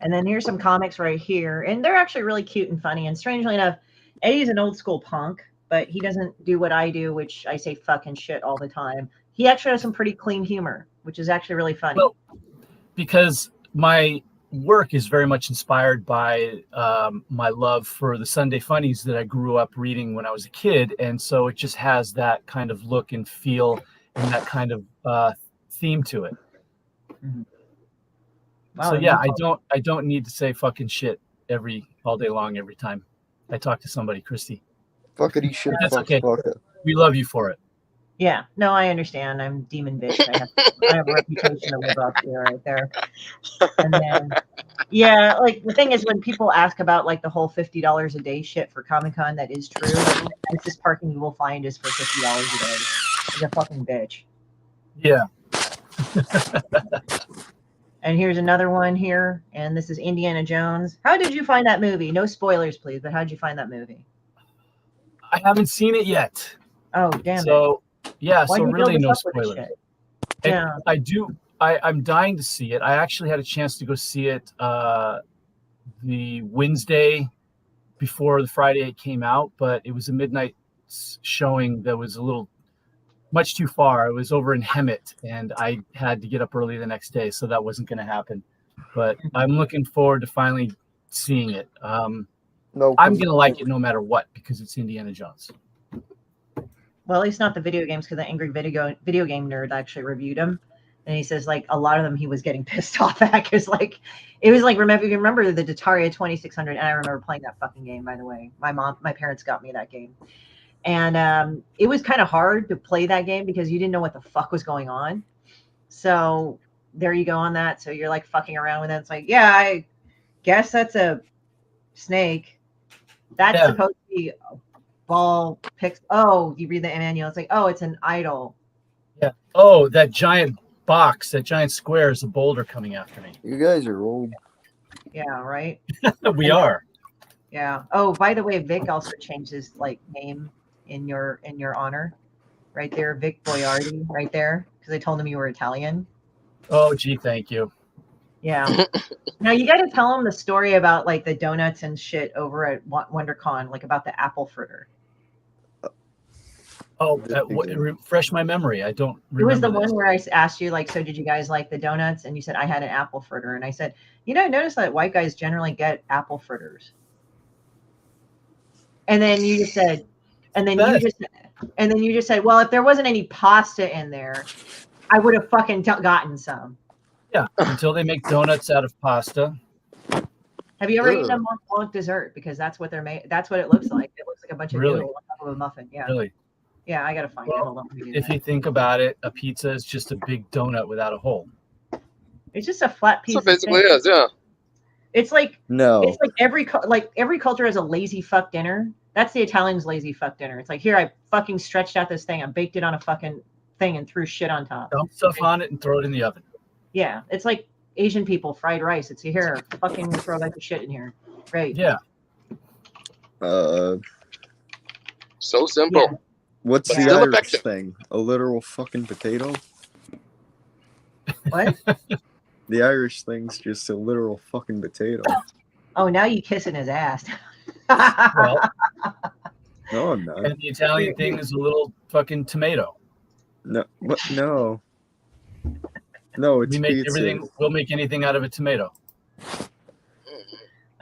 And then here's some comics right here. And they're actually really cute and funny. And strangely enough, Eddie's an old school punk, but he doesn't do what I do, which I say fucking shit all the time. He actually has some pretty clean humor, which is actually really funny. Well, because my work is very much inspired by my love for the Sunday funnies that I grew up reading when I was a kid. And so it just has that kind of look and feel and that kind of theme to it. Mm-hmm. Wow, so yeah, I don't need to say fucking shit all day long every time I talk to somebody, Christy. Fuckity shit. That's okay. We love you for it. Yeah, no, I understand. I'm Demon Bitch. I have a reputation to live up to right there. And then, yeah, like the thing is when people ask about like the whole $50 a day shit for Comic-Con, that is true. The nicest parking you will find is for $50 a day. He's a fucking bitch. Yeah. And here's another one here, and this is Indiana Jones. How did you find that movie? No spoilers, please, but how did you find that movie? I haven't seen it yet. Oh, damn it. So, yeah, Why so you really build no this up with spoilers. shit? Yeah. I'm dying to see it. I actually had a chance to go see it the Wednesday before the Friday it came out, but it was a midnight showing that was a little much too far. It was over in Hemet, and I had to get up early the next day, so that wasn't going to happen. But I'm looking forward to finally seeing it. I'm going to like it no matter what because it's Indiana Jones. Well, at least not the video games, because the angry video game nerd actually reviewed them, and he says like a lot of them he was getting pissed off at because like it was like remember the Dataria 2600, and I remember playing that fucking game. By the way, my parents got me that game. And it was kind of hard to play that game because you didn't know what the fuck was going on. So there you go on that. So you're like fucking around with it. It's like, yeah, I guess that's a snake. That's supposed to be a ball picks. Oh, you read the manual. It's like, oh, it's an idol. Yeah. Oh, that giant box, that giant square is a boulder coming after me. You guys are old. Yeah, right? We are. Yeah. Oh, by the way, Vic also changed his like name in your honor, right there, Vic Boiardi, right there, because I told him you were Italian. Oh, gee, thank you. Yeah. Now you got to tell him the story about like the donuts and shit over at WonderCon, like about the apple fritter. Oh, refresh my memory. I don't remember. It was the one where I asked you, like, so did you guys like the donuts? And you said I had an apple fritter, and I said, I noticed that white guys generally get apple fritters. And then you just said. And then you just said, well, if there wasn't any pasta in there, I would have fucking gotten some. Yeah, until they make donuts out of pasta. Have you ever eaten a Mont Blanc dessert? Because that's what they're made. That's what it looks like. It looks like a bunch of noodles on top of a muffin. Yeah. Really? Yeah, I gotta find it. Hold on, if you think about it, a pizza is just a big donut without a hole. It's just a flat piece. So basically, it is, yeah. It's like no. It's like every culture has a lazy fuck dinner. That's the Italians' lazy fuck dinner. It's like, here, I fucking stretched out this thing. I baked it on a fucking thing and threw shit on top. Dump stuff on it and throw it in the oven. Yeah. It's like Asian people, fried rice. It's here, fucking throw like the shit in here. Right. Yeah. So simple. Yeah. What's the still Irish effective. thing? A literal fucking potato? What? The Irish thing's just a literal fucking potato. Oh, now you kissing his ass. Well, No, I'm not. and the Italian thing is a little fucking tomato. No, what? No. No, it's We make pizza. everything. We'll make anything out of a tomato.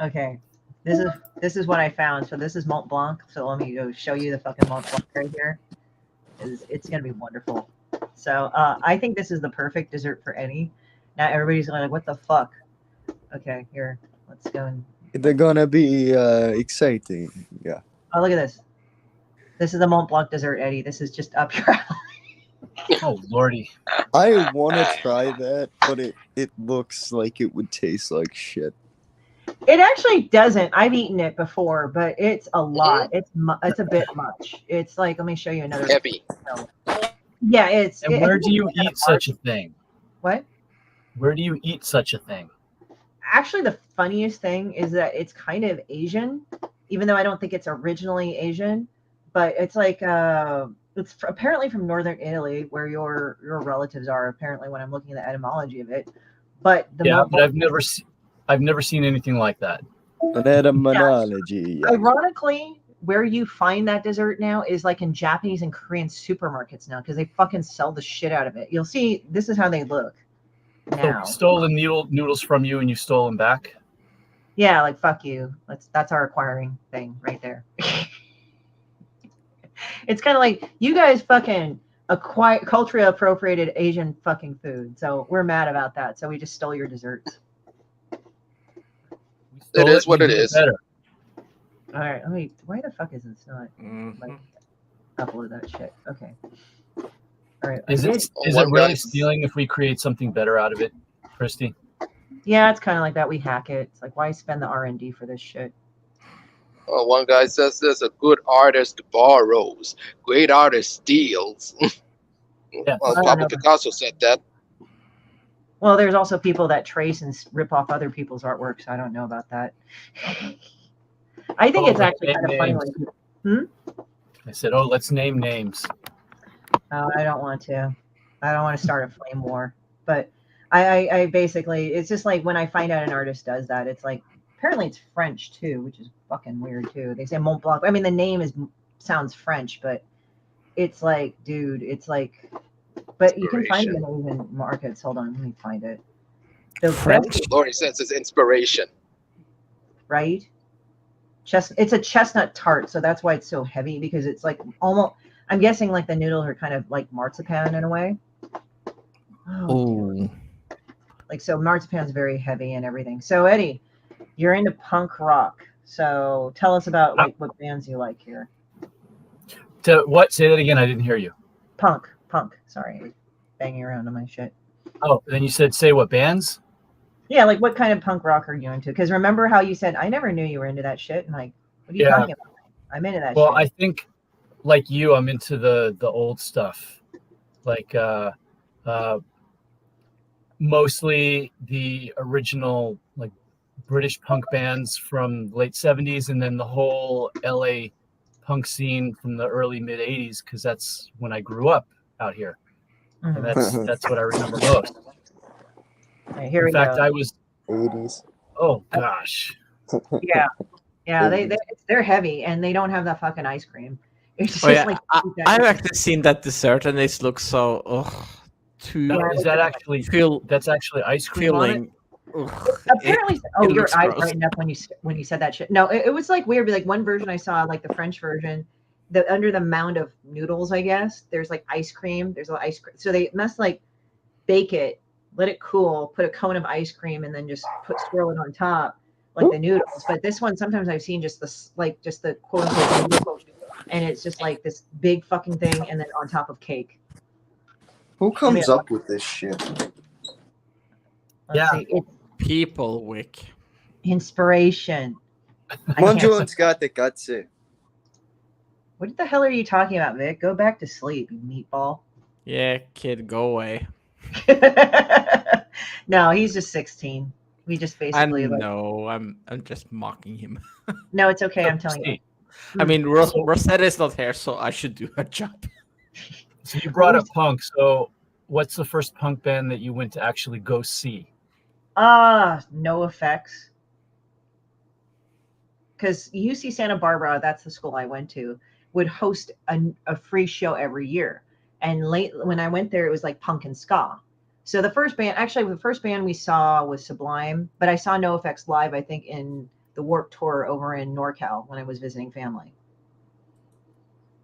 Okay. This is what I found. So this is Mont Blanc. So let me go show you the fucking Mont Blanc right here. It's gonna be wonderful. So I think this is the perfect dessert for Eddie. Now everybody's going like, what the fuck? Okay, here, let's go. They're gonna be exciting. Yeah. Oh, look at this. This is the Mont Blanc dessert, Eddie. This is just up your alley. Oh lordy. I want to try that, but it looks like it would taste like shit. It actually doesn't. I've eaten it before, but it's a lot. It's a bit much. It's like, let me show you another. Heavy. Yeah, it's. And where do you eat such a thing? What? Where do you eat such a thing? Actually, the funniest thing is that it's kind of Asian, even though I don't think it's originally Asian. But it's like it's apparently from northern Italy, where your relatives are. Apparently, when I'm looking at the etymology of it, but but I've never seen anything like that. An etymology. Yeah. Ironically, where you find that dessert now is like in Japanese and Korean supermarkets now, because they fucking sell the shit out of it. You'll see. This is how they look now. So stole the noodles from you, and you stole them back. Yeah, like fuck you. That's our acquiring thing right there. It's kind of like you guys fucking culturally appropriated Asian fucking food, so we're mad about that. So we just stole your desserts. It is what it is. Better. All right, let me. Why the fuck is this not like upload that shit? Okay. All right. Is it really stealing if we create something better out of it, Christy? Yeah, it's kind of like that. We hack it. It's like, why spend the R&D for this shit? Oh, one guy says this: a good artist borrows, great artist steals. Yeah. Well, Pablo Picasso said that. Well, there's also people that trace and rip off other people's artwork, so I don't know about that. I think it's actually kind of funny when people, I said, "Oh, let's name names." Oh, I don't want to. I don't want to start a flame war. But I basically, it's just like when I find out an artist does that, it's like, apparently it's French too, which is fucking weird too. They say Mont Blanc. I mean, the name sounds French, but it's like, dude, it's like, but you can find it in Asian markets. Hold on, let me find it. The French. Lori says it's inspiration. Right? It's a chestnut tart, so that's why it's so heavy, because it's like almost, I'm guessing like the noodles are kind of like marzipan in a way. Oh. Like, so marzipan's very heavy and everything. So Eddie, you're into punk rock. So tell us about like what bands you like here. To what? Say that again. I didn't hear you. Punk. Sorry, banging around on my shit. Oh, then you said say what bands? Yeah, like what kind of punk rock are you into? Because remember how you said I never knew you were into that shit, and like, what are you talking about? I'm into that. Well, shit. I think like you, I'm into the old stuff, like mostly the original like British punk bands from late 70s, and then the whole LA punk scene from the early mid 80s, because that's when I grew up out here. And that's what I remember most. Okay, here In fact, go. I was 80s. Oh gosh. Yeah, they're heavy, and they don't have that fucking ice cream. It's just like I've actually seen that dessert, and it looks so is that actually that's actually ice cream on it? Apparently, your eyes brightened up when you said that shit. No, it was like weird. Like one version I saw, like the French version, under the mound of noodles, I guess there's like ice cream. There's a ice cream, so they must like bake it, let it cool, put a cone of ice cream, and then just swirl it on top like the noodles. But this one, sometimes I've seen just the quote unquote noodles, and it's just like this big fucking thing, and then on top of cake. Who comes up with this shit? Let's see, it's people, Wick. Inspiration. Manjo's got the guts. What the hell are you talking about, Vic? Go back to sleep, you meatball. Yeah, kid, go away. No, he's just 16. We just basically. I know. I'm just mocking him. No, it's okay. I'm telling you. I mean, Rosetta's not here, so I should do her job. So you brought up punk. So what's the first punk band that you went to actually go see? No Effects. Because UC Santa Barbara, that's the school I went to, would host a free show every year. And when I went there, it was like punk and ska. So the first band we saw was Sublime, but I saw No Effects live, I think, in the Warped Tour over in NorCal when I was visiting family.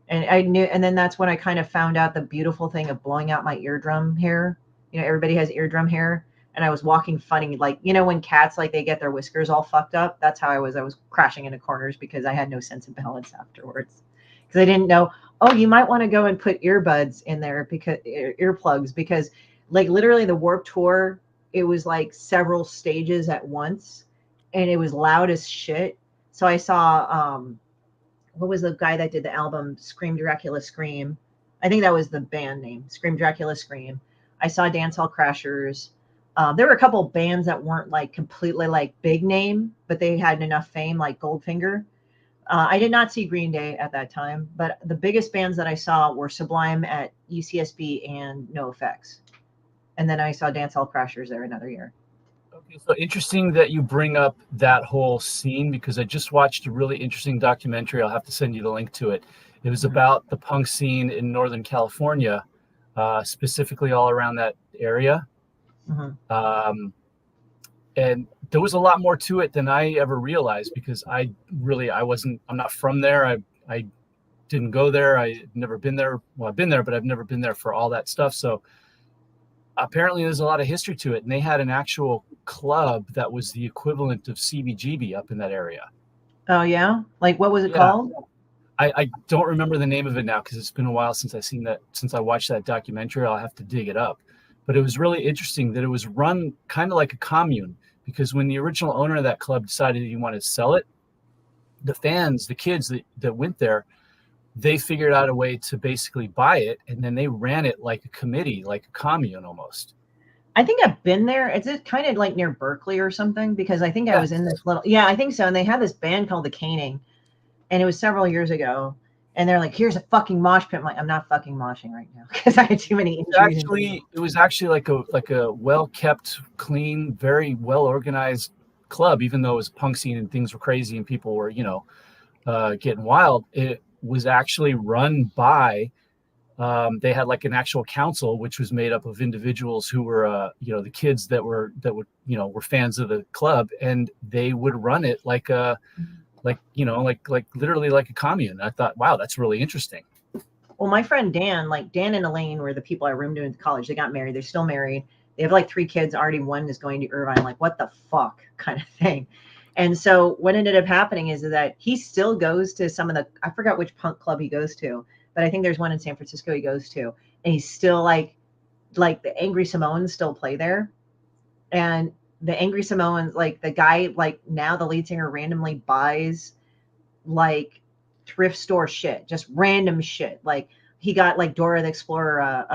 And I knew, and then that's when I kind of found out the beautiful thing of blowing out my eardrum hair. You know, everybody has eardrum hair, and I was walking funny, like, you know, when cats, like, they get their whiskers all fucked up. That's how I was. I was crashing into corners because I had no sense of balance afterwards. Because I didn't know. Oh, you might want to go and put earbuds in there because earplugs, because like literally the Warped Tour, it was like several stages at once, and it was loud as shit. So I saw what was the guy that did the album Scream Dracula Scream? I think that was the band name, Scream Dracula Scream. I saw Dance Hall Crashers. There were a couple bands that weren't like completely like big name, but they had enough fame, like Goldfinger. I did not see Green Day at that time, but the biggest bands that I saw were Sublime at UCSB and NoFX. And then I saw Dance Hall Crashers there another year. Okay, so interesting that you bring up that whole scene, because I just watched a really interesting documentary. I'll have to send you the link to it. It was about the punk scene in Northern California, specifically all around that area. Mm-hmm. And there was a lot more to it than I ever realized, because I'm not from there. I didn't go there. I've never been there. Well, I've been there, but I've never been there for all that stuff. So apparently there's a lot of history to it. And they had an actual club that was the equivalent of CBGB up in that area. Oh, yeah? Like, what was it called? I don't remember the name of it now, because it's been a while since I watched that documentary. I'll have to dig it up. But it was really interesting that it was run kind of like a commune, because when the original owner of that club decided he wanted to sell it, the fans, the kids that went there, they figured out a way to basically buy it, and then they ran it like a committee, like a commune almost. I think I've been there. It's kind of like near Berkeley or something, because I think I was in this little, I think so. And they had this band called The Caning, and it was several years ago. And they're like, here's a fucking mosh pit. I'm like, I'm not fucking moshing right now because I had too many injuries. It was actually like a well-kept, clean, very well-organized club, even though it was a punk scene and things were crazy and people were, getting wild. It was actually run by, they had like an actual council, which was made up of individuals who were, the kids that were fans of the club, and they would run it like literally like a commune. I thought, wow, that's really interesting. Well, my friend Dan and Elaine were the people I roomed in college. They got married. They're still married. They have like 3 kids. Already one is going to Irvine. Like, what the fuck kind of thing. And so what ended up happening is that he still goes to some of I forgot which punk club he goes to, but I think there's one in San Francisco he goes to. And he's still like the Angry Samoans still play there. And the Angry Samoans, like the guy, like now the lead singer randomly buys like thrift store shit, just random shit. Like he got like Dora the Explorer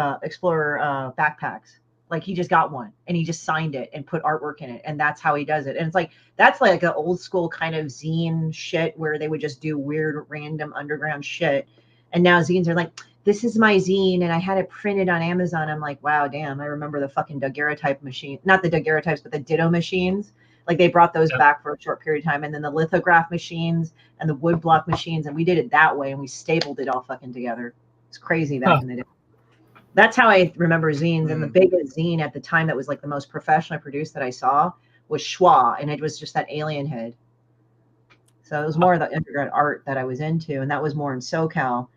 backpacks. Like he just got one and he just signed it and put artwork in it. And that's how he does it. And it's like, that's like an old school kind of zine shit where they would just do weird, random underground shit. And now zines are like, this is my zine. And I had it printed on Amazon. I'm like, wow, damn. I remember the fucking daguerreotype machine, not the daguerreotypes, but the ditto machines. Like they brought those back for a short period of time. And then the lithograph machines and the wood block machines. And we did it that way. And we stapled it all fucking together. It's crazy back in the day. That's how I remember zines. And the biggest zine at the time that was like the most professionally produced that I saw was Schwa. And it was just that alien head. So it was more of the underground art that I was into. And that was more in SoCal.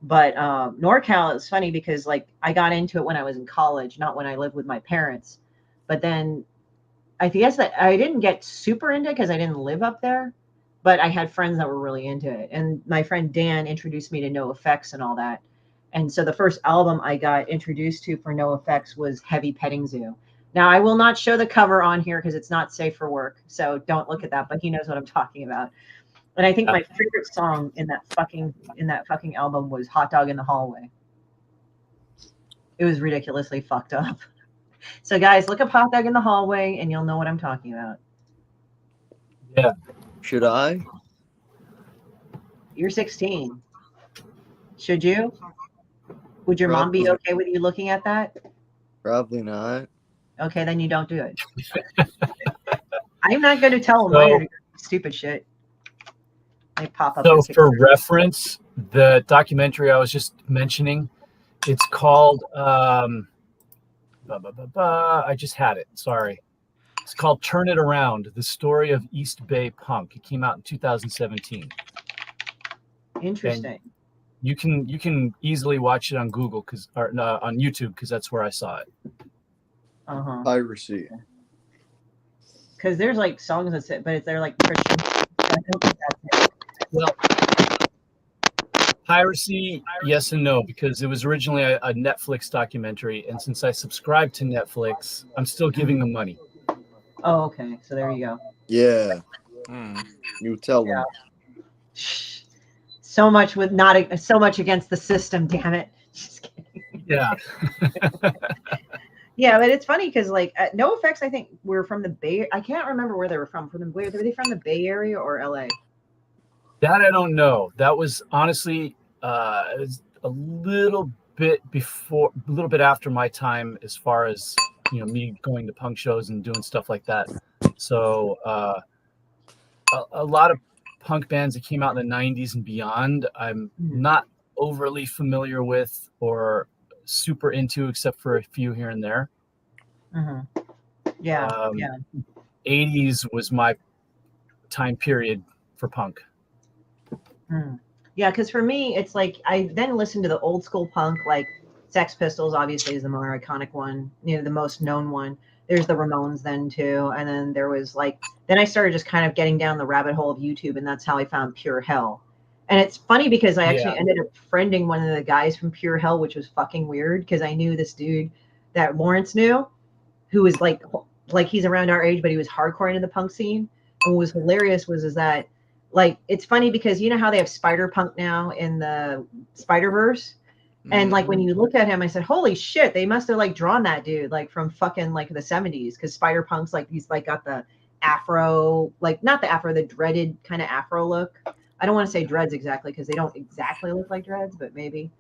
But NorCal, it's funny because like I got into it when I was in college, not when I lived with my parents. But then I guess that I didn't get super into it because I didn't live up there. But I had friends that were really into it. And my friend Dan introduced me to NoFX and all that. And so the first album I got introduced to for NoFX was Heavy Petting Zoo. Now, I will not show the cover on here because it's not safe for work. So don't look at that, but he knows what I'm talking about. And I think my favorite song in that fucking album was Hot Dog in the Hallway. It was ridiculously fucked up. So guys, look up Hot Dog in the Hallway and you'll know what I'm talking about. Yeah. Should I? You're 16. Should you? Would your mom be okay with you looking at that? Probably not. Okay, then you don't do it. I'm not going to tell a minor to do stupid shit. They pop up. So for reference, the documentary I was just mentioning, it's called, I just had it. Sorry. It's called Turn It Around, The Story of East Bay Punk. It came out in 2017. Interesting. You can easily watch it on Google on YouTube because that's where I saw it. Uh-huh. Piracy. Because there's like songs that sit, but they're like Christian. I don't think that's it. Well, piracy, yes and no, because it was originally a Netflix documentary, and since I subscribe to Netflix, I'm still giving them money. Oh, okay. So there you go. Yeah. Hmm. You tell them. So much with not so much against the system. Damn it. Just kidding. Yeah. Yeah, but it's funny because like No Effects, I think were from the Bay. I can't remember where they were from. Were they from the Bay Area or LA? That I don't know. That was honestly it was a little bit after my time as far as me going to punk shows and doing stuff like that. So a lot of punk bands that came out in the 90s and beyond, I'm not overly familiar with or super into, except for a few here and there. Mm-hmm. Yeah, yeah. 80s was my time period for punk. Yeah, because for me, it's like I then listened to the old school punk, like Sex Pistols, obviously, is the more iconic one, the most known one. There's the Ramones then too, and then there was then I started just kind of getting down the rabbit hole of YouTube, and that's how I found Pure Hell. And it's funny because I actually ended up friending one of the guys from Pure Hell, which was fucking weird because I knew this dude that Lawrence knew, who was like he's around our age, but he was hardcore into the punk scene. And what was hilarious was that it's funny because you know how they have Spider Punk now in the Spider-Verse? And when you look at him, I said, holy shit, they must have drawn that dude from fucking the 70s, because Spider Punk's he's got the afro, not the afro, the dreaded kind of afro look. I don't want to say dreads exactly because they don't exactly look like dreads, but maybe.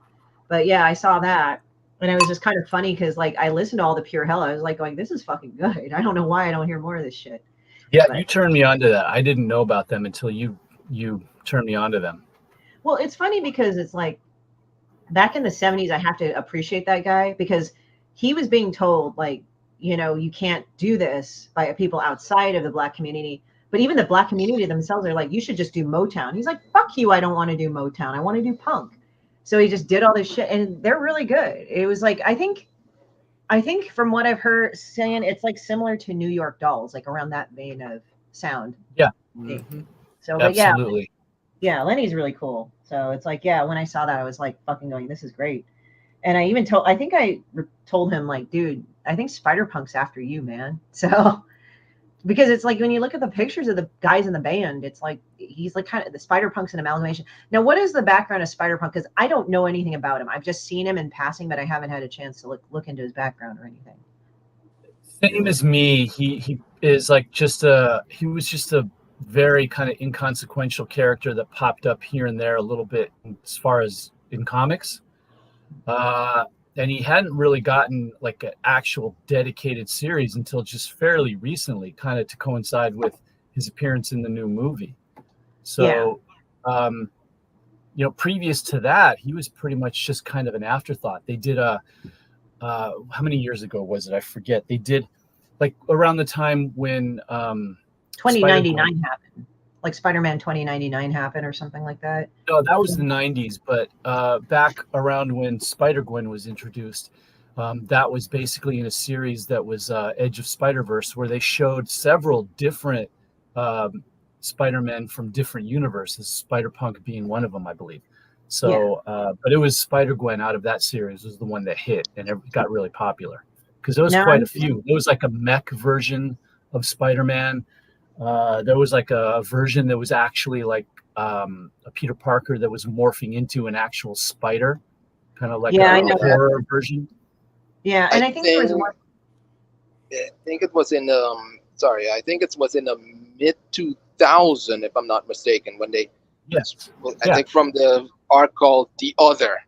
But yeah, I saw that. And it was just kind of funny because I listened to all the Pure Hell. I was going, this is fucking good. I don't know why I don't hear more of this shit. Yeah, you turned me on to that. I didn't know about them until you turned me on to them. Well, it's funny because it's back in the 70s, I have to appreciate that guy because he was being told you can't do this by people outside of the Black community. But even the Black community themselves are you should just do Motown. He's like, fuck you. I don't want to do Motown. I want to do punk. So he just did all this shit, and they're really good. It was I think from what I've heard saying, it's similar to New York Dolls, around that vein of sound. Yeah. Mm-hmm. So, absolutely. Yeah, Lenny's really cool. So it's when I saw that, I was fucking going, this is great. And I even told him, dude, I think Spider Punk's after you, man. So, because it's when you look at the pictures of the guys in the band, it's he's kind of the Spider Punk's an amalgamation. Now, what is the background of Spider Punk? Because I don't know anything about him. I've just seen him in passing, but I haven't had a chance to look into his background or anything. Same as me. He is he was just a very kind of inconsequential character that popped up here and there a little bit as far as in comics. And he hadn't really gotten an actual dedicated series until just fairly recently, kind of to coincide with his appearance in the new movie. So, previous to that, he was pretty much just kind of an afterthought. They did how many years ago was it? I forget. They did around the time when 2099 happened. Spider-Man 2099 happened or something like that. No, that was the 90s, but back around when Spider-Gwen was introduced, that was basically in a series that was Edge of Spider-Verse, where they showed several different Spider-Men from different universes, Spider-Punk being one of them, I believe. So, but it was Spider-Gwen out of that series was the one that hit, and it got really popular because there was quite a few. There was a mech version of Spider-Man. There was a version that was actually a Peter Parker that was morphing into an actual spider, kind of a horror version. Yeah, and I think there was one. I think it was in I think it was in the mid 2000, if I'm not mistaken, when they I think from the arc called The Other,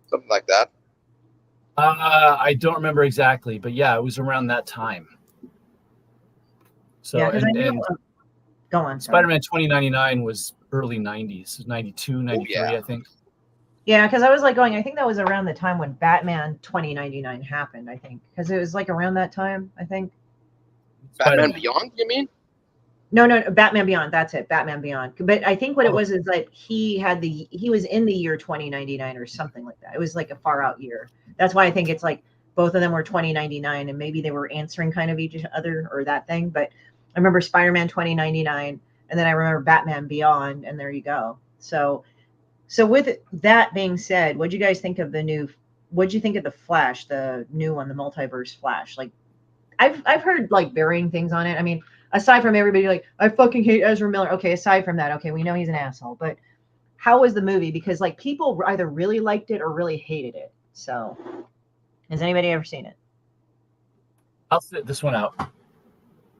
something like that. I don't remember exactly, but yeah, it was around that time. So and go on. Spider-Man 2099 was early 90s, 92, 93, I think. Yeah, because I was going, I think that was around the time when Batman 2099 happened, I think. Because it was around that time, I think. Batman Beyond, you mean? No, Batman Beyond. That's it, Batman Beyond. But I think what it was is like he was in the year 2099 or something like that. It was like a far out year. That's why I think it's like both of them were 2099, and maybe they were answering kind of each other or that thing. But I remember Spider-Man 2099, and then I remember Batman Beyond, and there you go. So with that being said, what'd you guys think of the new? What'd you think of the Flash, the new one, the multiverse Flash? Like, I've heard like varying things on it. I mean, aside from everybody like, I fucking hate Ezra Miller. Okay, aside from that, okay, we know he's an asshole. But how was the movie? Because like people either really liked it or really hated it. So, has anybody ever seen it? I'll sit this one out.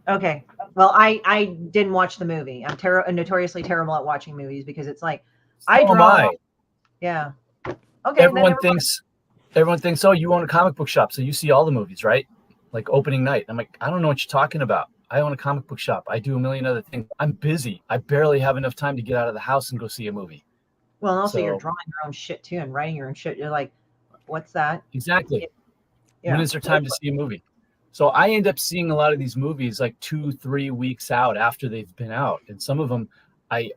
Okay. Well, I didn't watch the movie. I'm notoriously terrible at watching movies because it's like I So am draw. I. Yeah. Okay. Everyone thinks, oh, you own a comic book shop, so you see all the movies, right? Like opening night. I'm like, I don't know what you're talking about. I own a comic book shop. I do a million other things. I'm busy. I barely have enough time to get out of the house and go see a movie. Well, and also you're drawing your own shit too and writing your own shit. You're like, what's that? Exactly. Yeah. When is there time to see a movie? So I end up seeing a lot of these movies like 2-3 weeks out after they've been out. And some of them I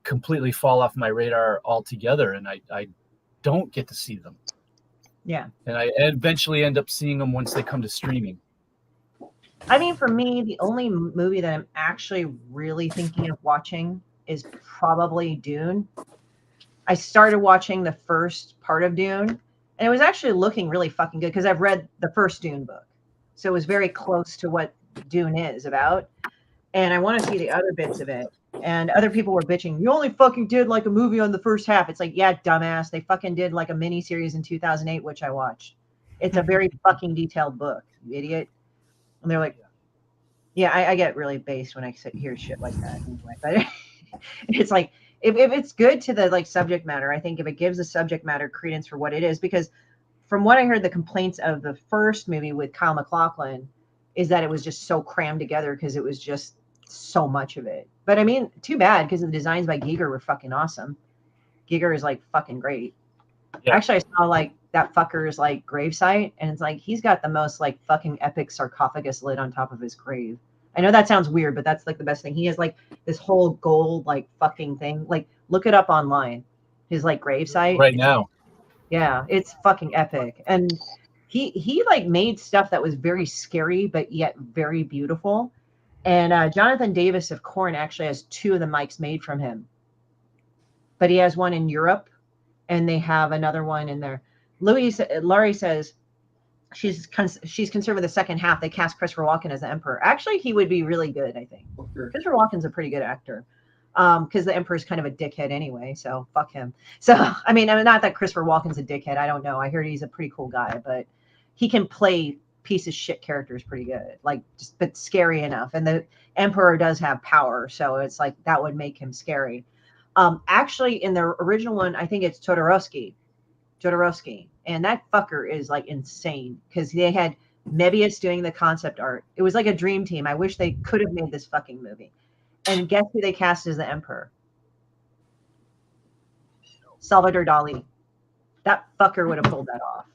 completely fall off my radar altogether, and I don't get to see them. Yeah. And I eventually end up seeing them once they come to streaming. I mean, for me, the only movie that I'm actually really thinking of watching is probably Dune. I started watching the first part of Dune, and it was actually looking really fucking good because I've read the first Dune book. So it was very close to what Dune is about. And I want to see the other bits of it. And other people were bitching, you only fucking did like a movie on the first half. It's like, yeah, dumbass. They fucking did like a mini series in 2008, which I watched. It's a very fucking detailed book, you idiot. And they're like, yeah, I get really based when I hear shit like that. Anyway. But it's like, if it's good to the like subject matter, I think if it gives the subject matter credence for what it is, because from what I heard, the complaints of the first movie with Kyle MacLachlan is that it was just so crammed together because it was just so much of it. But I mean, too bad because the designs by Giger were fucking awesome. Giger is like fucking great. Yeah. Actually, I saw like that fucker's like gravesite, and it's like he's got the most like fucking epic sarcophagus lid on top of his grave. I know that sounds weird, but that's like the best thing. He has like this whole gold like fucking thing. Like look it up online. His like gravesite. Right now. Yeah, it's fucking epic. And he like made stuff that was very scary but yet very beautiful. And Jonathan Davis of Korn actually has 2 of the mics made from him. But he has one in Europe, and they have another one in there. Laurie says she's concerned with the second half. They cast Christopher Walken as the Emperor. Actually, he would be really good, I think. Okay. Christopher Walken's a pretty good actor. Because the Emperor's kind of a dickhead anyway, so fuck him. So, I mean, not that Christopher Walken's a dickhead. I don't know. I heard he's a pretty cool guy, but he can play piece of shit characters pretty good, like, just, but scary enough. And the Emperor does have power, so it's like that would make him scary. Actually, in the original one, I think it's Jodorowsky, and that fucker is like insane because they had Mebius doing the concept art. It was like a dream team. I wish they could have made this fucking movie. And guess who they cast as the Emperor? Salvador Dali. That fucker would have pulled that off.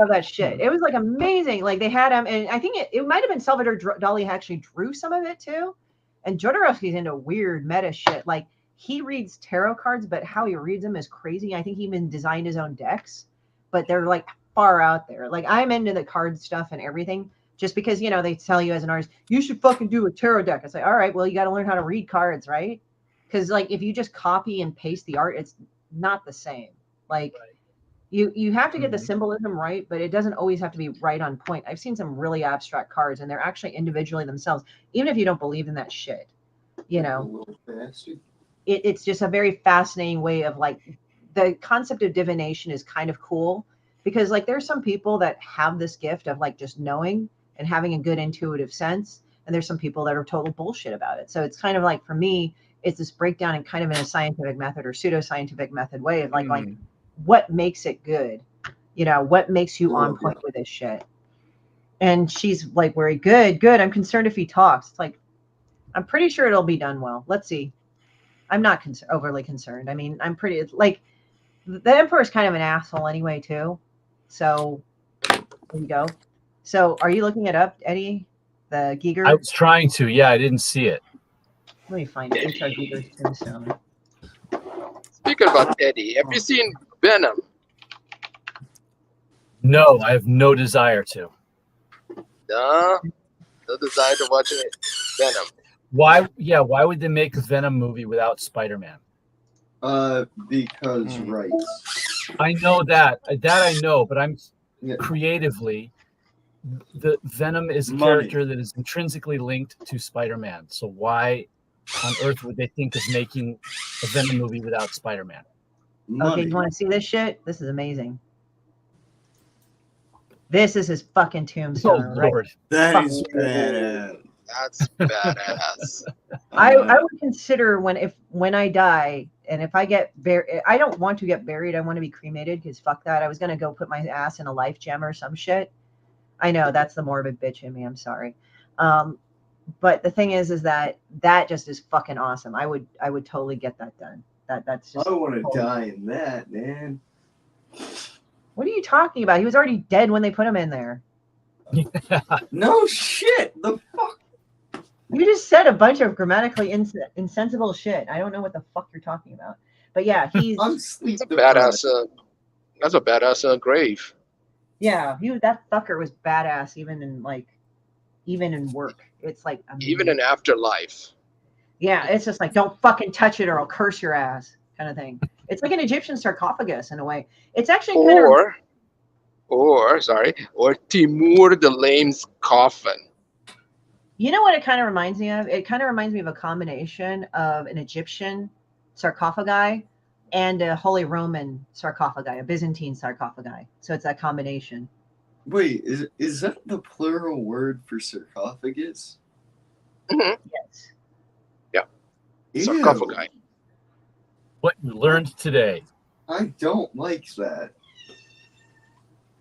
That shit. It was like amazing. Like they had him, and I think it might have been Salvador Dali actually drew some of it too. And Jodorowsky's into weird meta shit. Like he reads tarot cards, but how he reads them is crazy. I think he even designed his own decks, but they're like far out there. Like I'm into the card stuff and everything. Just because, you know, they tell you as an artist, you should fucking do a tarot deck. I say, all right, well, you got to learn how to read cards, right? Because, like, if you just copy and paste the art, it's not the same. Like, you have to get the symbolism right, but it doesn't always have to be right on point. I've seen some really abstract cards, and they're actually individually themselves, even if you don't believe in that shit. You know, it's just a very fascinating way of, like, the concept of divination is kind of cool because, like, there's some people that have this gift of, like, just knowing and having a good intuitive sense. And there's some people that are total bullshit about it. So it's kind of like, for me, it's this breakdown in kind of in a scientific method or pseudo-scientific method way of like what makes it good? You know, what makes you on point with this shit? And she's like, very good. I'm concerned if he talks. It's like, I'm pretty sure it'll be done well. Let's see. I'm not overly concerned. I mean, I'm pretty, like, the Emperor is kind of an asshole anyway, too. So there you go. So are you looking it up, Eddie? the Giger. I was trying to. Yeah, I didn't see it. Let me find it. H.R. Giger's tombstone. Speaking about Eddie, have you seen Venom? No, I have no desire to. No desire to watch it. Venom. Why? Yeah, why would they make a Venom movie without Spider-Man? Because rights. I know that. That I know, but I'm Yeah. creatively. The Venom is a Money. character that is intrinsically linked to Spider-Man. So why on earth would they think of making a Venom movie without Spider-Man? Okay, you want to see this shit? This is amazing. This is his fucking tombstone, right? Lord. That is badass. That's badass. I would consider when I die and if I get buried, I don't want to get buried. I want to be cremated because fuck that. I was gonna go put my ass in a life gem or some shit. I know that's the morbid bitch in me. I'm sorry. But the thing is that just is fucking awesome. I would totally get that done. That's just. I want to die in that, man. What are you talking about? He was already dead when they put him in there. No shit. The fuck. You just said a bunch of grammatically insensible shit. I don't know what the fuck you're talking about. But yeah, he's. I'm sleep That's a badass. That's a badass grave. Yeah, that fucker was badass even in work. It's like amazing. Even in afterlife. Yeah, it's just like don't fucking touch it or I'll curse your ass kind of thing. It's like an Egyptian sarcophagus in a way. It's actually kind of or Timur the Lame's coffin. You know what it kind of reminds me of? It kind of reminds me of a combination of an Egyptian sarcophagi and a Holy Roman sarcophagi, a Byzantine sarcophagi. So it's that combination. Wait, is that the plural word for sarcophagus? Mm-hmm. Yes. Yeah. Ew. Sarcophagi. What you learned today. I don't like that.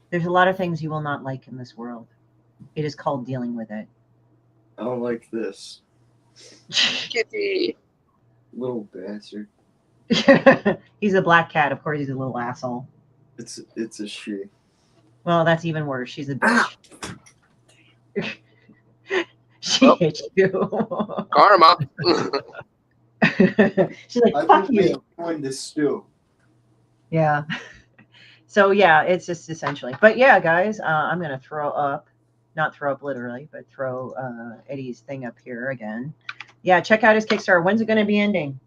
There's a lot of things you will not like in this world. It is called dealing with it. I don't like this. Kitty. Little bastard. He's a black cat. Of course, he's a little asshole. It's a she. Well, that's even worse. She's a bitch. She hit you. Karma. She's like, fuck you. Going to stew. Yeah. So yeah, it's just essentially. But yeah, guys, I'm gonna not throw up literally, but throw Eddie's thing up here again. Yeah, check out his Kickstarter. When's it gonna be ending?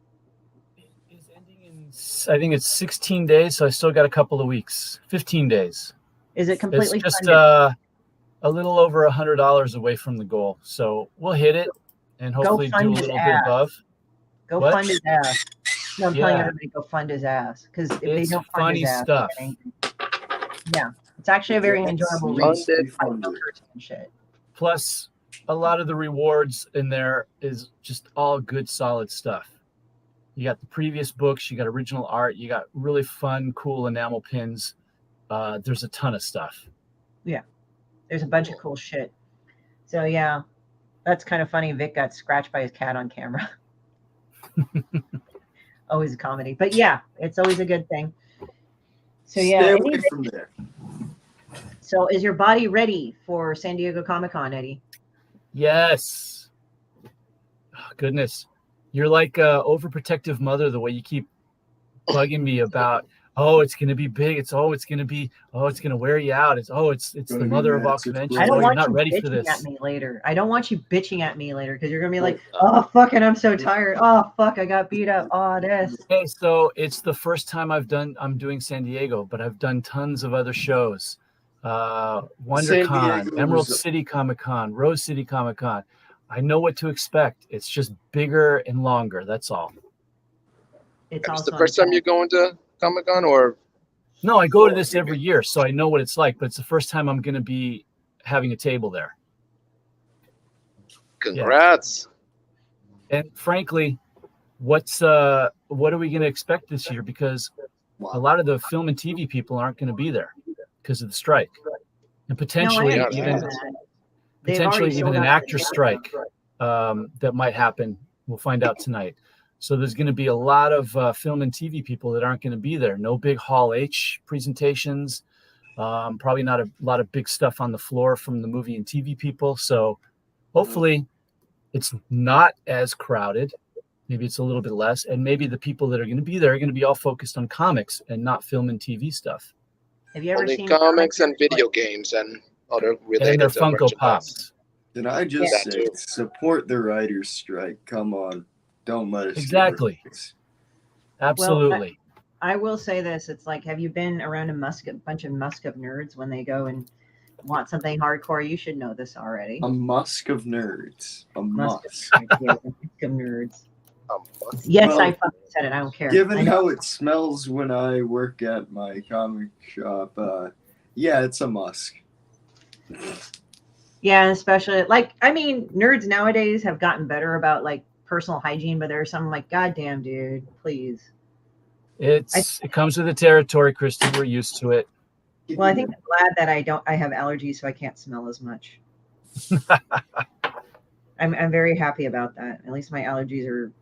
It's ending in, I think it's 16 days, so I still got a couple of weeks. 15 days. Is it completely It's just funded? a little over $100 away from the goal. So we'll hit it and hopefully do a little bit above. Go What? fund his ass. No, I'm telling Yeah. everybody go fund his ass. Because if they It's don't fund funny his ass, stuff. they get angry. Yeah. It's actually a very enjoyable read. Funded. I love cursing and shit. Plus, a lot of the rewards in there is just all good, solid stuff. You got the previous books, you got original art, you got really fun, cool enamel pins. There's a ton of stuff. Yeah. There's a bunch of cool shit. So yeah, that's kind of funny. Vic got scratched by his cat on camera. Always a comedy. But yeah, it's always a good thing. So yeah. Stay away from there. So is your body ready for San Diego Comic-Con, Eddie? Yes. Oh, goodness. You're like a overprotective mother, the way you keep bugging me about, oh, it's going to be big. It's going to wear you out. It's the mother of all conventions. I don't Oh, want you're not you ready for bitching this. at me later. I don't want you bitching at me later because you're going to be like, oh, fucking, I'm so tired. Oh, fuck, I got beat up. Oh, this. Okay, so it's the first time I'm doing San Diego, but I've done tons of other shows. WonderCon, Emerald City Comic Con, Rose City Comic Con. I know what to expect. It's just bigger and longer. That's all. It's the first time you're going to Comic Con, or? No, I go to this every year, so I know what it's like. But it's the first time I'm going to be having a table there. Congrats! Yeah. And frankly, what are we going to expect this year? Because a lot of the film and TV people aren't going to be there because of the strike, and potentially even an actor strike that might happen. We'll find out tonight. So there's going to be a lot of film and TV people that aren't going to be there. No big Hall H presentations. Probably not a lot of big stuff on the floor from the movie and TV people. So hopefully it's not as crowded. Maybe it's a little bit less, and maybe the people that are going to be there are going to be all focused on comics and not film and TV stuff. Have you ever Only seen comics and video games and other And related their Funko merchandise. Pops. Did I just That say too. support the writers' strike? Come on, don't let us. Exactly. Absolutely. I will say this: it's like, have you been around a bunch of Musk of nerds when they go and want something hardcore? You should know this already. A musk of nerds. A Musk musk. of nerds. Yeah, a musk of nerds. What? Yes, Well, I fucking said it. I don't care. I Given know. how it smells when I work at my comic shop, yeah, it's a musk. Yeah, especially like, I mean, nerds nowadays have gotten better about like personal hygiene, but there's some like, goddamn, dude, please. It comes with the territory, Christy. We're used to it. Well, I think I'm glad that I have allergies, so I can't smell as much. I'm very happy about that. At least my allergies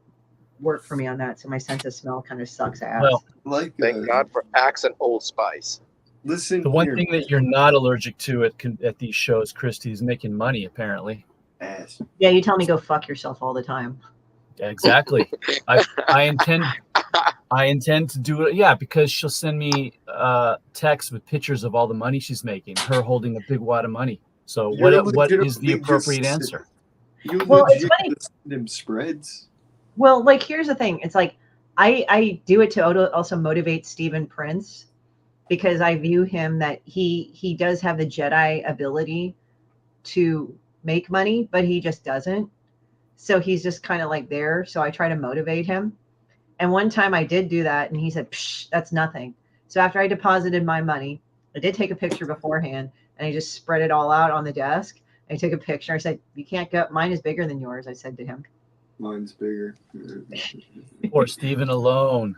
work for me on that, so my sense of smell kind of sucks ass. Well, Like, Thank God for Axe and Old Spice. listen the one here, thing that you're not allergic to at these shows, Christy, is making money, apparently. ass. Yeah, you tell me go fuck yourself all the time. Yeah, exactly. I intend to do it. Yeah, because she'll send me texts with pictures of all the money she's making, her holding a big wad of money. So You're what is the legitimately appropriate just- answer? You Well, it's legit funny. just send him spreads. Well, like, here's the thing. It's like, I do it to also motivate Stephen Prince, because I view him that he does have the Jedi ability to make money, but he just doesn't. So he's just kind of like there. So I try to motivate him. And one time I did do that, and he said, psh, that's nothing. So after I deposited my money, I did take a picture beforehand, and I just spread it all out on the desk. I took a picture. I said, you can't go. Mine is bigger than yours, I said to him. Mine's bigger. Or Stephen alone.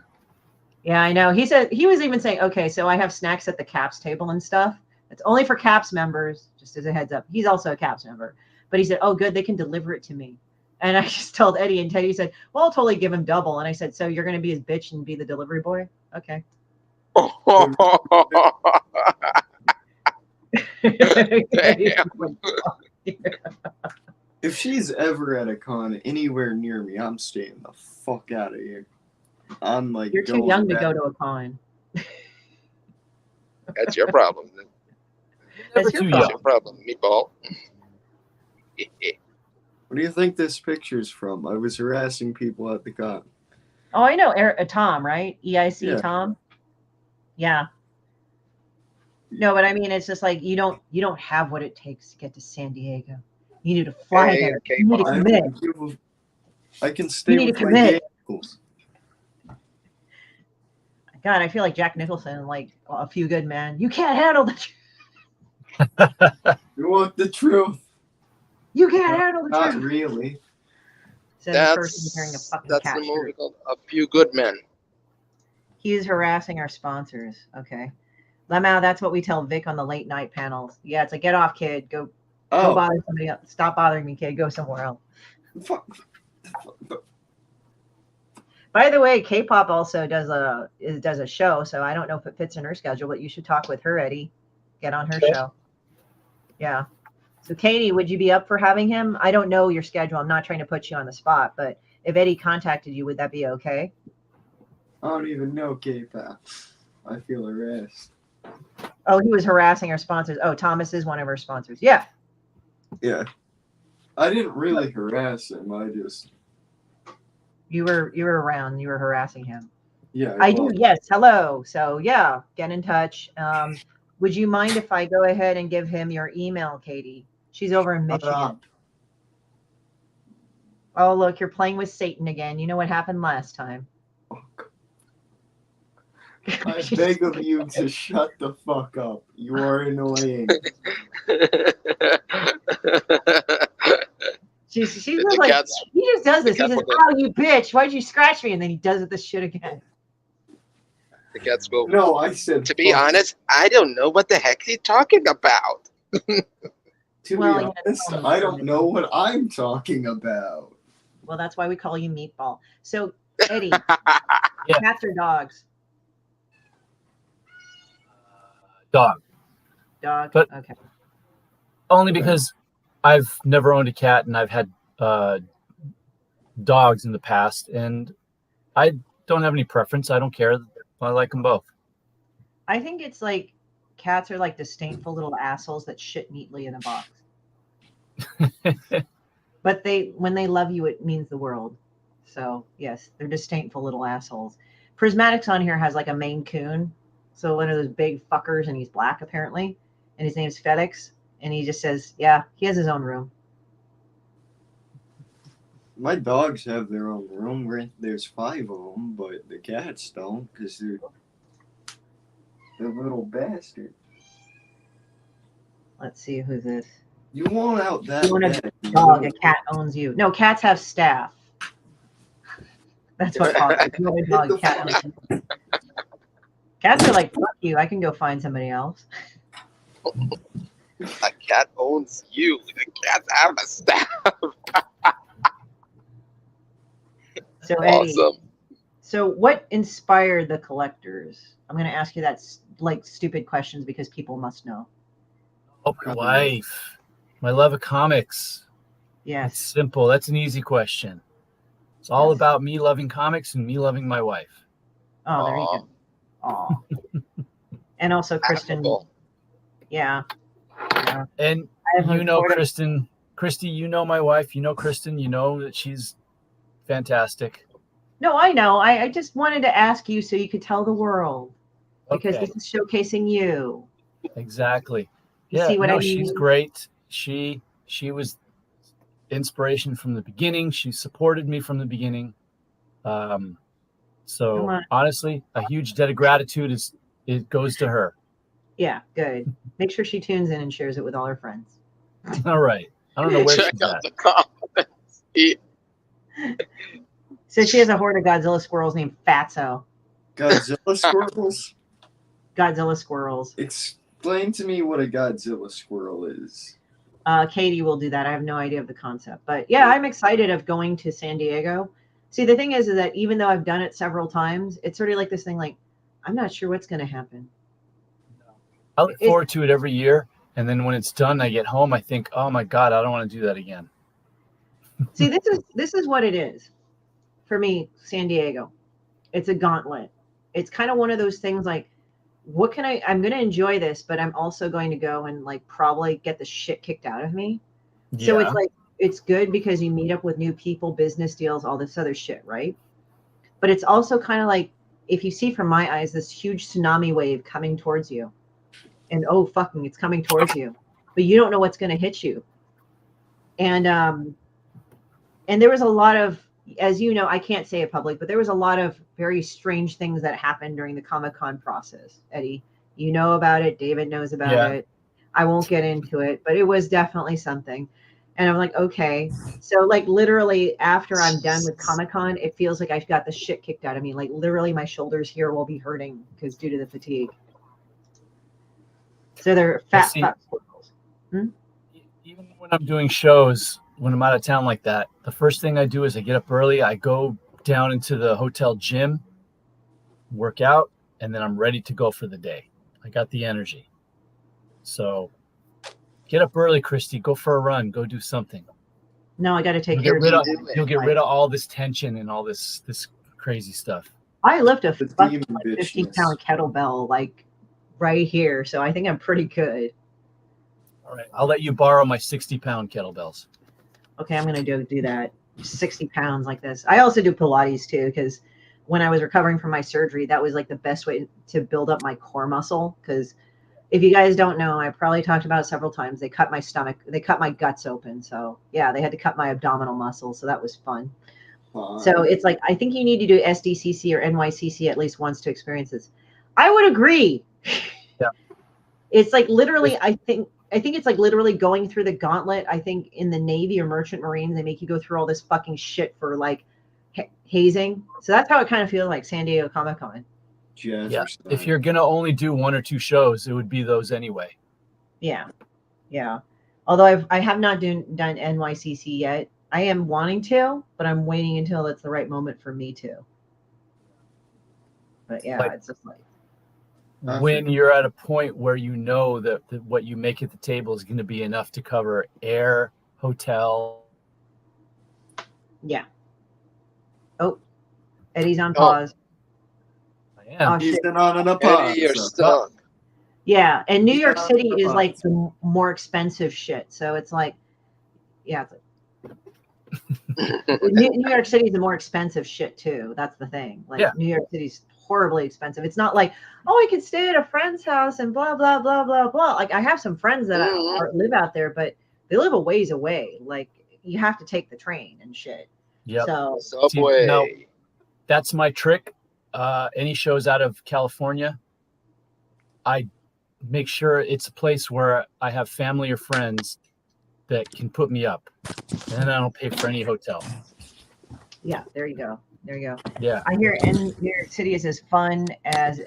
Yeah, I know. He said, he was even saying, okay, so I have snacks at the Caps table and stuff. It's only for Caps members, just as a heads up. He's also a Caps member. But he said, oh, good, they can deliver it to me. And I just told Eddie, and Teddy said, well, I'll totally give him double. And I said, so you're going to be his bitch and be the delivery boy? Okay. If she's ever at a con anywhere near me, I'm staying the fuck out of here. I'm like, You're too going young to back. go to a con. That's your problem. That's Never your too That's young. your problem, meatball. What do you think this picture's from? I was harassing people at the con. Oh, I know. Tom, right? EIC Yeah. Tom. Yeah. No, but I mean, it's just like you don't have what it takes to get to San Diego. You need to fly Hey, there. okay, You need to fine. commit. I can stay You need with to my commit. gay uncles. God, I feel like Jack Nicholson, like A Few Good Men. You can't handle the truth. You want the truth? You can't handle the Not truth. really. Says the person carrying a fucking That's cat the movie shirt. called A Few Good Men. He's harassing our sponsors. Okay. Lemau, that's what we tell Vic on the late night panels. Yeah, it's like, get off, kid. Go Oh, bother somebody else. Stop bothering me, kid. Go somewhere else. fuck. By the way, K-pop also does a show, so I don't know if it fits in her schedule, but you should talk with her, Eddie. Get on her Okay. show. Yeah. So, Katie, would you be up for having him? I don't know your schedule. I'm not trying to put you on the spot, but if Eddie contacted you, would that be okay? I don't even know K-pop. I feel harassed. Oh, he was harassing our sponsors. Oh, Thomas is one of our sponsors. Yeah. Yeah. I didn't really harass him. I just, You were around. You were harassing him. yeah. I do. well, Yes. Hello. So yeah, get in touch. Would you mind if I go ahead and give him your email, Katie? She's over in Michigan. Oh, look, you're playing with Satan again. You know what happened last time. I beg of you to shut the fuck up. You are annoying. She's The just like, cat's- he just does this. He cat says, will go- "Oh, you bitch! Why'd you scratch me?" And then he does this shit again. The cats go. No, I said. To be fuck. honest, I don't know what the heck he's talking about. To Well, be yeah, honest, tell me. I don't know what I'm talking about. Well, that's why we call you Meatball. So, Eddie, Yeah. cats or dogs? Dog. Dog. But- Okay. Only because I've never owned a cat, and I've had dogs in the past, and I don't have any preference. I don't care. I like them both. I think it's like cats are like disdainful little assholes that shit neatly in a box. But when they love you, it means the world. So yes, they're disdainful little assholes. Prismatics on here has like a Maine Coon, so one of those big fuckers, and he's black apparently, and his name's FedEx, and he just says, yeah, he has his own room. My dogs have their own room. There's 5 of them, but the cats don't because they're little bastards. Let's see who's this. You want out that You want a bad, you dog, know? a cat owns you. No, cats have staff. That's what causes you want a dog, cat owns you. Cats are like, fuck you, I can go find somebody else. A cat owns you. The cats have a staff. So Eddie, Awesome. so what inspired the collectors? I'm going to ask you that like stupid questions because people must know. Oh, my wife. My love of comics. Yes. It's simple. That's an easy question. It's all about me loving comics and me loving my wife. Oh, there you go. Oh. And also Kristen. Admirable. Yeah. And you know, Kristen, Christy, you know my wife. You know Kristen. You know that she's fantastic. No, I know. I just wanted to ask you so you could tell the world because Okay. this is showcasing you. Exactly. You Yeah, see what I no, mean? she's great. She was inspiration from the beginning. She supported me from the beginning. Come So on. honestly, a huge debt of gratitude it goes to her. Yeah, good. Make sure she tunes in and shares it with all her friends. All right. I don't know where Check she's out at. the comments. So she has a horde of Godzilla squirrels named Fatso. Godzilla squirrels? Godzilla squirrels. Explain to me what a Godzilla squirrel is. Katie will do that. I have no idea of the concept. But yeah, I'm excited of going to San Diego. See, the thing is that even though I've done it several times, it's sort of like this thing like, I'm not sure what's going to happen. I look forward to it every year. And then when it's done, I get home, I think, oh my God, I don't want to do that again. See, this is what it is for me, San Diego. It's a gauntlet. It's kind of one of those things like, I'm going to enjoy this, but I'm also going to go and like probably get the shit kicked out of me. Yeah. So it's like, it's good because you meet up with new people, business deals, all this other shit, right? But it's also kind of like, if you see from my eyes, this huge tsunami wave coming towards you. And oh, fucking, it's coming towards you. But you don't know what's going to hit you. And there was a lot of, as you know, I can't say it public, but there was a lot of very strange things that happened during the Comic-Con process. Eddie, you know about it. David knows about it. I won't get into it, but it was definitely something. And I'm like, okay. So like literally after I'm done with Comic-Con, it feels like I've got the shit kicked out of me. Like literally my shoulders here will be hurting because due to the fatigue. So they're fat squirrels. Even when I'm doing shows, when I'm out of town like that, the first thing I do is I get up early, I go down into the hotel gym, work out, and then I'm ready to go for the day. I got the energy. So get up early, Christy. Go for a run. Go do something. No, I got to take care of you. You'll get rid of all this tension and all this crazy stuff. I lift a 15-pound kettlebell like right here, so I think I'm pretty good. All right, I'll let you borrow my 60-pound kettlebells. Okay, I'm going to do that. 60 pounds like this. I also do Pilates too, because when I was recovering from my surgery, that was like the best way to build up my core muscle. Because if you guys don't know, I probably talked about it several times. They cut my stomach, they cut my guts open. So yeah, they had to cut my abdominal muscles. So that was fun. So it's like, I think you need to do SDCC or NYCC at least once to experience this. I would agree. Yeah. It's like literally, I think it's like literally going through the gauntlet. I think in the Navy or Merchant Marines, they make you go through all this fucking shit for like hazing. So that's how it kind of feels like San Diego Comic-Con. Yeah. If you're going to only do 1 or 2 shows, it would be those anyway. Yeah. Yeah. Although I have not done NYCC yet. I am wanting to, but I'm waiting until it's the right moment for me to. But yeah, it's just like. when you're at a point where you know that what you make at the table is going to be enough to cover air, hotel. Yeah. Oh, Eddie's on Oh. pause. I am. Oh, He's shit. been on a pause. Eddie, you're stuck. Yeah, and New He's York been on City a is pause. like the more expensive shit. So it's like, yeah, it's like, New York City is the more expensive shit too. That's the thing. Like Yeah. New York City's horribly expensive. It's not like, oh, I could stay at a friend's house and blah blah blah blah blah. Like I have some friends that live out there, but they live a ways away. Like you have to take the train and shit. Yep. So Subway. Now, that's my trick. Any shows out of California, I make sure it's a place where I have family or friends that can put me up, and I don't pay for any hotel. yeah, there you go. There you go. Yeah. I hear in New York City is as fun as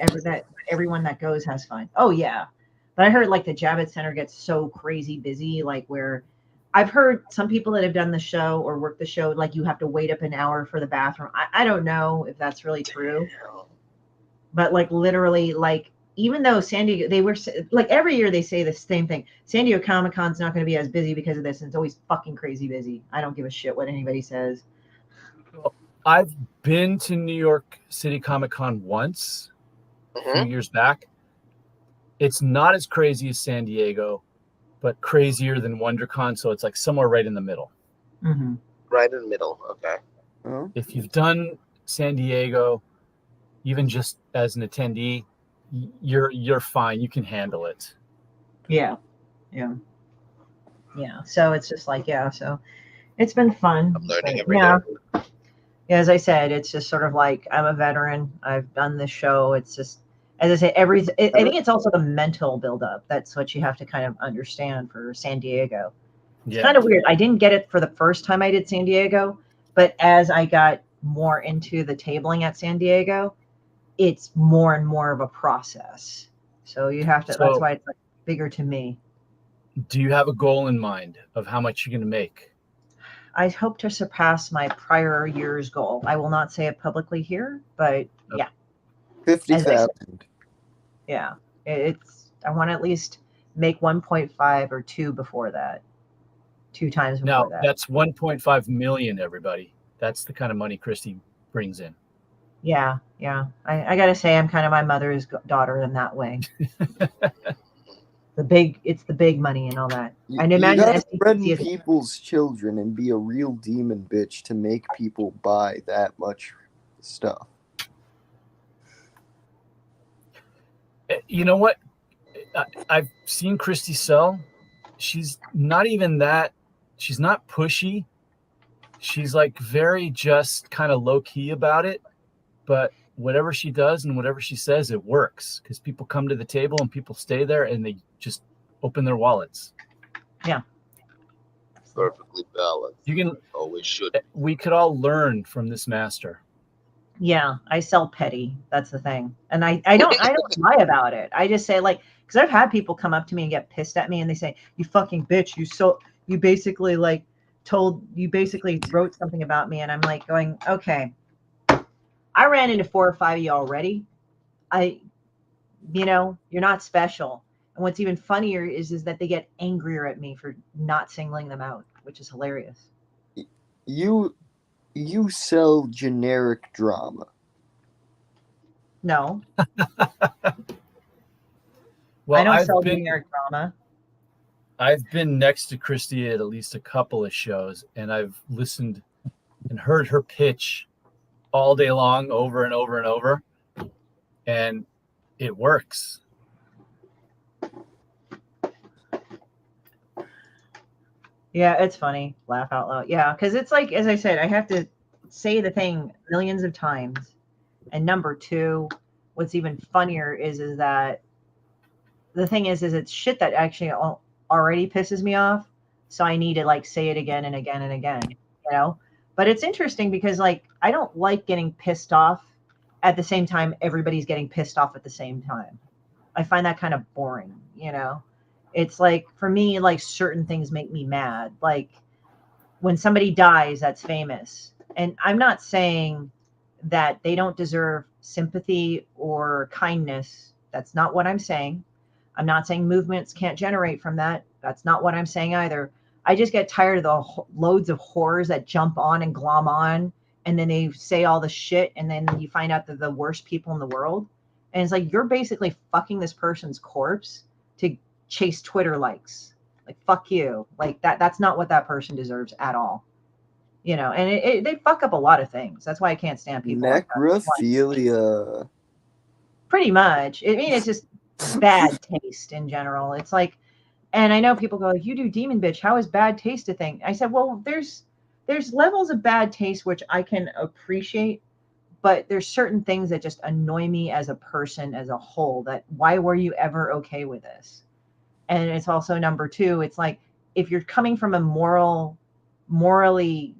everyone that goes has fun. Oh yeah. But I heard like the Javits Center gets so crazy busy, like where I've heard some people that have done the show or worked the show, like you have to wait up an hour for the bathroom. I don't know if that's really true. But like literally, like even though San Diego, they were like every year they say the same thing. San Diego Comic-Con's not going to be as busy because of this. And it's always fucking crazy busy. I don't give a shit what anybody says. I've been to New York City Comic-Con once, a few years back. It's not as crazy as San Diego, but crazier than WonderCon. So it's like somewhere right in the middle. Mm-hmm. Right in the middle. Okay. Oh. If you've done San Diego, even just as an attendee, you're fine. You can handle it. Yeah. Yeah. Yeah. So it's just like, yeah. So it's been fun. I'm learning But, every yeah. day. Yeah, as I said, it's just sort of like I'm a veteran. I've done this show. It's just, as I say, I think it's also the mental buildup. That's what you have to kind of understand for San Diego. It's kind of weird. I didn't get it for the first time I did San Diego, but as I got more into the tabling at San Diego, it's more and more of a process. So you have to, that's why it's like bigger to me. Do you have a goal in mind of how much you're going to make? I hope to surpass my prior year's goal. I will not say it publicly here, but yeah. 50,000. Yeah. I want to at least make 1.5 or 2 before that. 2 times before Now, that. that's 1.5 million, everybody. That's the kind of money Christie brings in. Yeah. Yeah. I got to say, I'm kind of my mother's daughter in that way. It's the big money and all that. You imagine gotta SDCC threaten is- people's children and be a real demon bitch to make people buy that much stuff. You know what? I've seen Christie sell. She's not even that. She's not pushy. She's like very just kind of low key about it. But whatever she does and whatever she says, it works because people come to the table and people stay there and they just open their wallets. Yeah. Perfectly balanced. You can always should. We could all learn from this master. Yeah, I sell petty. That's the thing. And I don't lie about it. I just say like, because I've had people come up to me and get pissed at me and they say, you fucking bitch, you basically wrote something about me. And I'm like going, okay, I ran into 4 or 5 of you already. You're not special. And what's even funnier is that they get angrier at me for not singling them out, which is hilarious. You sell generic drama. No. Well, I don't sell generic drama. I've been next to Christie at least a couple of shows, and I've listened and heard her pitch all day long, over and over and over, and it works. Yeah, it's funny. Laugh out loud. Yeah, because it's like, as I said, I have to say the thing millions of times. And number 2, what's even funnier is that the thing is it's shit that actually already pisses me off. So I need to like say it again and again and again, But it's interesting because like I don't like getting pissed off at the same time everybody's getting pissed off at the same time. I find that kind of boring, It's like, for me, like certain things make me mad. Like when somebody dies that's famous. And I'm not saying that they don't deserve sympathy or kindness That's not what I'm saying. I'm not saying movements can't generate from that. That's not what I'm saying either. I just get tired of the loads of whores that jump on and glom on, and then they say all the shit, and then you find out they're the worst people in the world. And it's like, you're basically fucking this person's corpse to chase Twitter likes. Like, fuck you. Like, that's not what that person deserves at all. You know, and they fuck up a lot of things. That's why I can't stand people like that. Necrophilia. Pretty much. I mean, it's just bad taste in general. It's like, and I know people go, you do Demon Bitch, how is bad taste a thing? I said, well, there's levels of bad taste which I can appreciate, but there's certain things that just annoy me as a person as a whole. That why were you ever okay with this? And it's also number two, it's like, if you're coming from a morally,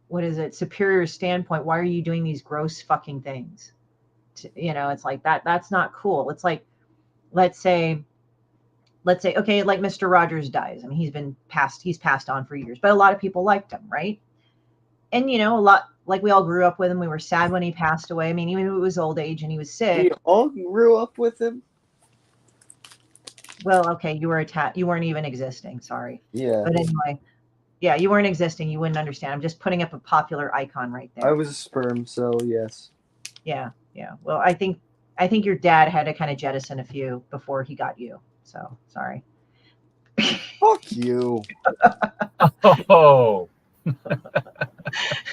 what is it, superior standpoint, why are you doing these gross fucking things? You know, it's like that's not cool. It's like, let's say, okay, like Mr. Rogers dies. I mean, he's passed on for years, but a lot of people liked him, right? And, you know, a lot, like, we all grew up with him. We were sad when he passed away. I mean, even if it was old age and he was sick. We all grew up with him? Well, okay, you weren't even existing, sorry. Yeah. But anyway, yeah, you weren't existing. You wouldn't understand. I'm just putting up a popular icon right there. I was a sperm, so yes. Yeah. Well, I think your dad had to kind of jettison a few before he got you. So, sorry. Fuck you. Oh.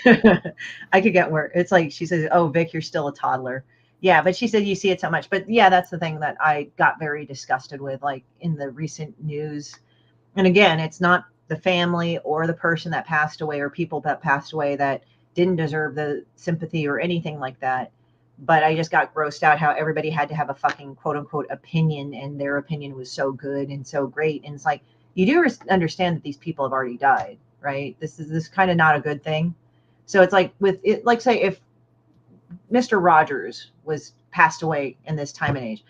I could get worse. It's like she says, "Oh, Vic, you're still a toddler." Yeah, but she said you see it so much. But yeah, that's the thing that I got very disgusted with, like in the recent news. And again, it's not the family or the person that passed away or people that passed away that didn't deserve the sympathy or anything like that. But I just got grossed out how everybody had to have a fucking quote unquote opinion, and their opinion was so good and so great. And it's like, you do understand that these people have already died, right? This is kind of not a good thing. So it's like with it, like say if Mr. Rogers was passed away in this time and age,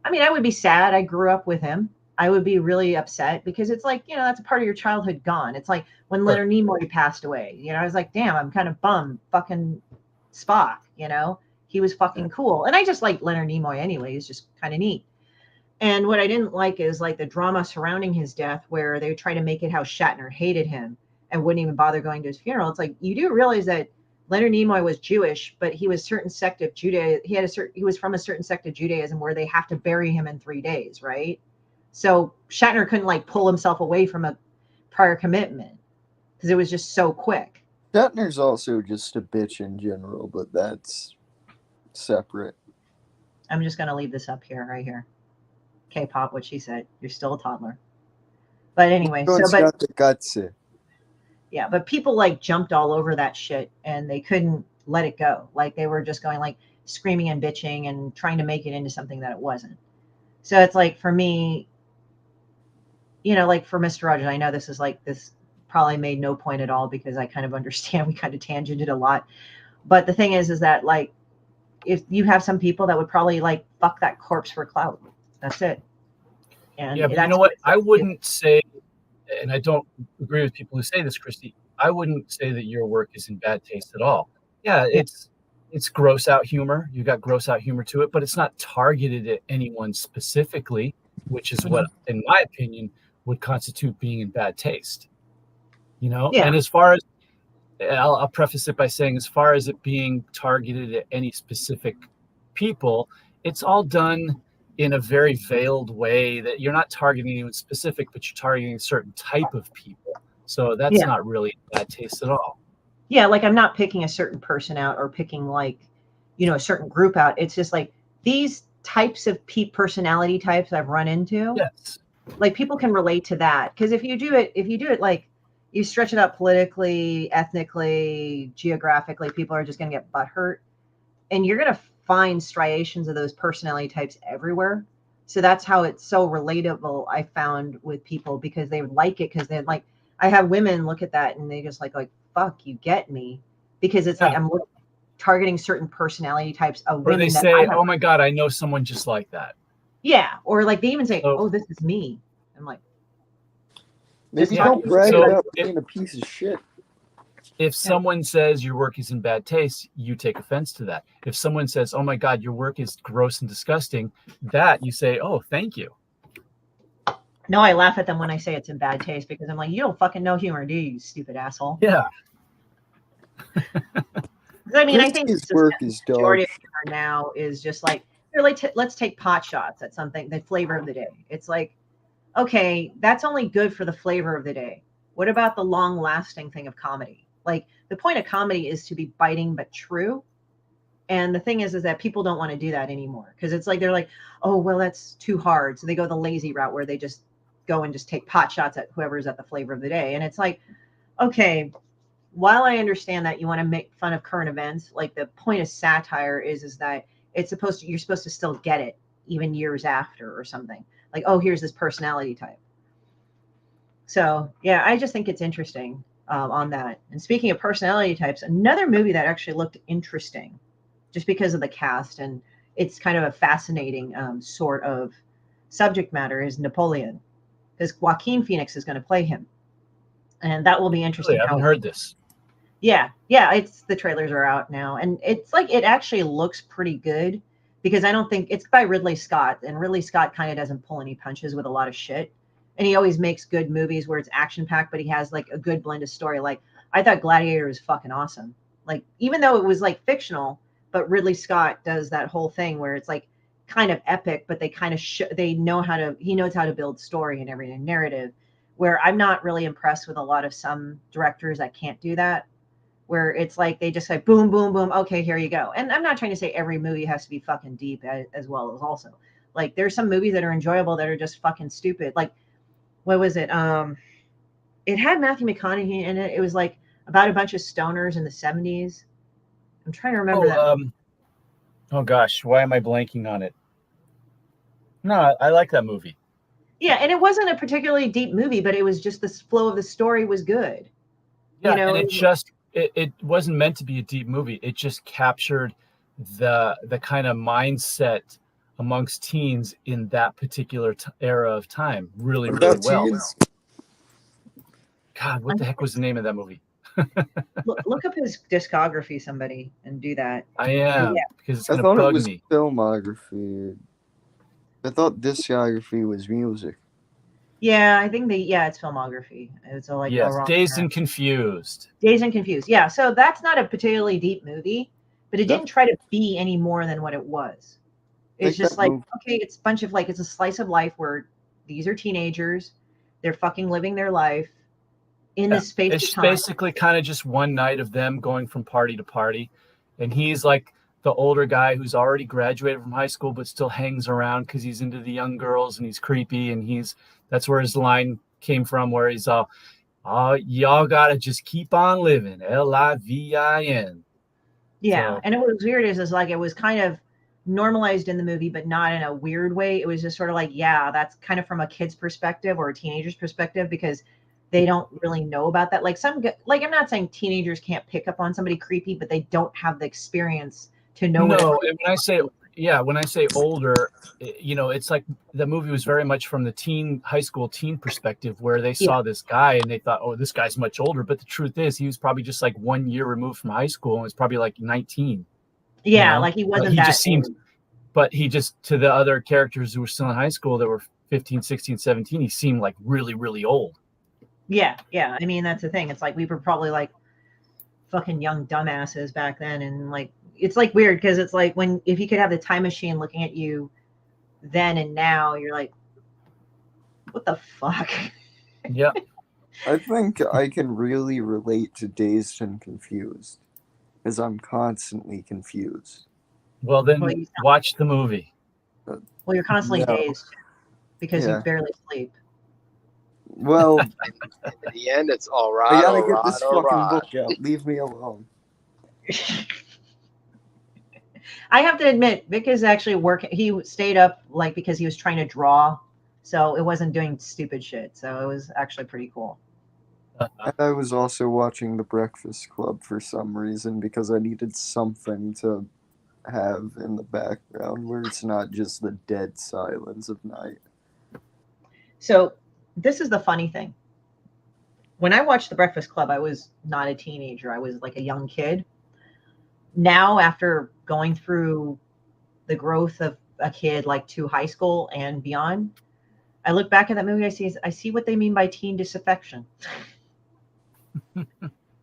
I mean, I would be sad. I grew up with him. I would be really upset because it's like, you know, that's a part of your childhood gone. It's like when Leonard Nimoy passed away, you know, I was like, damn, I'm kind of bummed. Fucking Spock, you know, he was fucking cool. And I just like Leonard Nimoy anyway. He's just kind of neat. And what I didn't like is like the drama surrounding his death, where they would try to make it how Shatner hated him and wouldn't even bother going to his funeral. It's like, you do realize that Leonard Nimoy was Jewish, but he was certain sect of Judaism. He was from a certain sect of Judaism where they have to bury him in 3 days, right? So Shatner couldn't like pull himself away from a prior commitment because it was just so quick. Shatner's also just a bitch in general, but that's separate. I'm just going to leave this up here, right here. K-pop, what she said. You're still a toddler. But anyway, got the guts. Yeah, but people like jumped all over that shit and they couldn't let it go. Like they were just going like screaming and bitching and trying to make it into something that it wasn't. So it's like, for me, you know, like for Mr. Rogers, I know this probably made no point at all because I kind of understand we kind of tangented a lot. But the thing is that like, if you have some people that would probably like fuck that corpse for clout. That's it. And yeah, but you know what? I wouldn't say, and I don't agree with people who say this, Christy, I wouldn't say that your work is in bad taste at all. Yeah, it's gross out humor. You got gross out humor to it, but it's not targeted at anyone specifically, which is what, in my opinion, would constitute being in bad taste. You know? Yeah. And as far as, I'll preface it by saying, as far as it being targeted at any specific people, it's all done in a very veiled way that you're not targeting anyone specific, but you're targeting a certain type of people. So that's not really bad taste at all. Yeah, like I'm not picking a certain person out or picking like, you know, a certain group out. It's just like these types of personality types I've run into. Yes. Like people can relate to that. Because if you do it like you stretch it out politically, ethnically, geographically, people are just going to get butthurt. And you're going to find striations of those personality types everywhere. So that's how it's so relatable, I found, with people, because they like it, because they're like, I have women look at that and they just like fuck, you get me, because it's like I'm targeting certain personality types of women. Or they say, oh my God, I know someone just like that. Yeah. Or like they even say, oh, this is me. I'm like, maybe don't brag about being a piece of shit. If someone says your work is in bad taste, you take offense to that. If someone says, "Oh my God, your work is gross and disgusting," that you say, "Oh, thank you." No, I laugh at them when I say it's in bad taste because I'm like, you don't fucking know humor, do you stupid asshole? Yeah. I mean, I think Christie's work is majority dog. of humor now is just like, they're like, let's take pot shots at something, the flavor of the day. It's like, okay, that's only good for the flavor of the day. What about the long lasting thing of comedy? Like, the point of comedy is to be biting but true. And the thing is that people don't want to do that anymore because it's like, they're like, oh, well, that's too hard. So they go the lazy route where they just go and just take pot shots at whoever's at the flavor of the day. And it's like, okay, while I understand that you want to make fun of current events, like the point of satire is that you're supposed to still get it even years after or something. Like, oh, here's this personality type. So yeah, I just think it's interesting on that. And speaking of personality types, another movie that actually looked interesting, just because of the cast and it's kind of a fascinating sort of subject matter, is Napoleon, because Joaquin Phoenix is going to play him, and that will be interesting. Really, I haven't heard this. Yeah, it's the trailers are out now, and it's like it actually looks pretty good because I don't think it's by Ridley Scott, and Ridley Scott kind of doesn't pull any punches with a lot of shit, and he always makes good movies where it's action packed, but he has like a good blend of story. Like I thought Gladiator was fucking awesome. Like even though it was like fictional, but Ridley Scott does that whole thing where it's like kind of epic, but they kind of he knows how to build story and everything, narrative. Where I'm not really impressed with a lot of some directors that can't do that, where it's like they just like boom, boom, boom. Okay, here you go. And I'm not trying to say every movie has to be fucking deep as well as also like there's some movies that are enjoyable that are just fucking stupid. Like what was it? It had Matthew McConaughey in it. It was like about a bunch of stoners in the 70s. I'm trying to remember that. Oh gosh, why am I blanking on it? No, I like that movie. Yeah, and it wasn't a particularly deep movie, but it was just the flow of the story was good. Yeah, and it wasn't meant to be a deep movie. It just captured the kind of mindset amongst teens in that particular era of time really, really well. God, what the heck was the name of that movie? Look up his discography, somebody, and do that. I am, because it's I going to thought bug it was me. filmography. I thought discography was music. Yeah, I think it's filmography. It's like Dazed and Confused. Dazed and Confused. Yeah, so that's not a particularly deep movie, but it didn't try to be any more than what it was. It's just like, okay, it's a bunch of like, it's a slice of life where these are teenagers, they're fucking living their life in this space. It's basically kind of just one night of them going from party to party, and he's like the older guy who's already graduated from high school but still hangs around because he's into the young girls and he's creepy, and that's where his line came from, where he's all, "Oh, y'all gotta just keep on living, LIVIN." Yeah, so. And it was weird is like it was kind of normalized in the movie, but not in a weird way. It was just sort of like, yeah, that's kind of from a kid's perspective or a teenager's perspective because they don't really know about that. Like I'm not saying teenagers can't pick up on somebody creepy, but they don't have the experience to know. No, and when I say older, it's like the movie was very much from the high school teen perspective, where they saw this guy and they thought, oh, this guy's much older. But the truth is, he was probably just like 1 year removed from high school and was probably like 19. Yeah, like he wasn't. But he just, to the other characters who were still in high school that were 15, 16, 17, he seemed like really, really old. Yeah. I mean, that's the thing. It's like we were probably like fucking young dumbasses back then, and like it's like weird because it's like if you could have the time machine looking at you then and now, you're like, what the fuck? Yeah. I think I can really relate to Dazed and Confused, because I'm constantly confused. Well, then watch the movie. Well, you're constantly dazed because you barely sleep. Well, in the end, it's all right. I gotta get this fucking book out. Leave me alone. I have to admit, Vic is actually working. He stayed up like because he was trying to draw, so it wasn't doing stupid shit. So it was actually pretty cool. And I was also watching The Breakfast Club for some reason because I needed something to have in the background where it's not just the dead silence of night. So this is the funny thing. when I watched The Breakfast Club, I was not a teenager. I was like a young kid. Now, after going through the growth of a kid like to high school and beyond, I look back at that movie. I see what they mean by teen disaffection.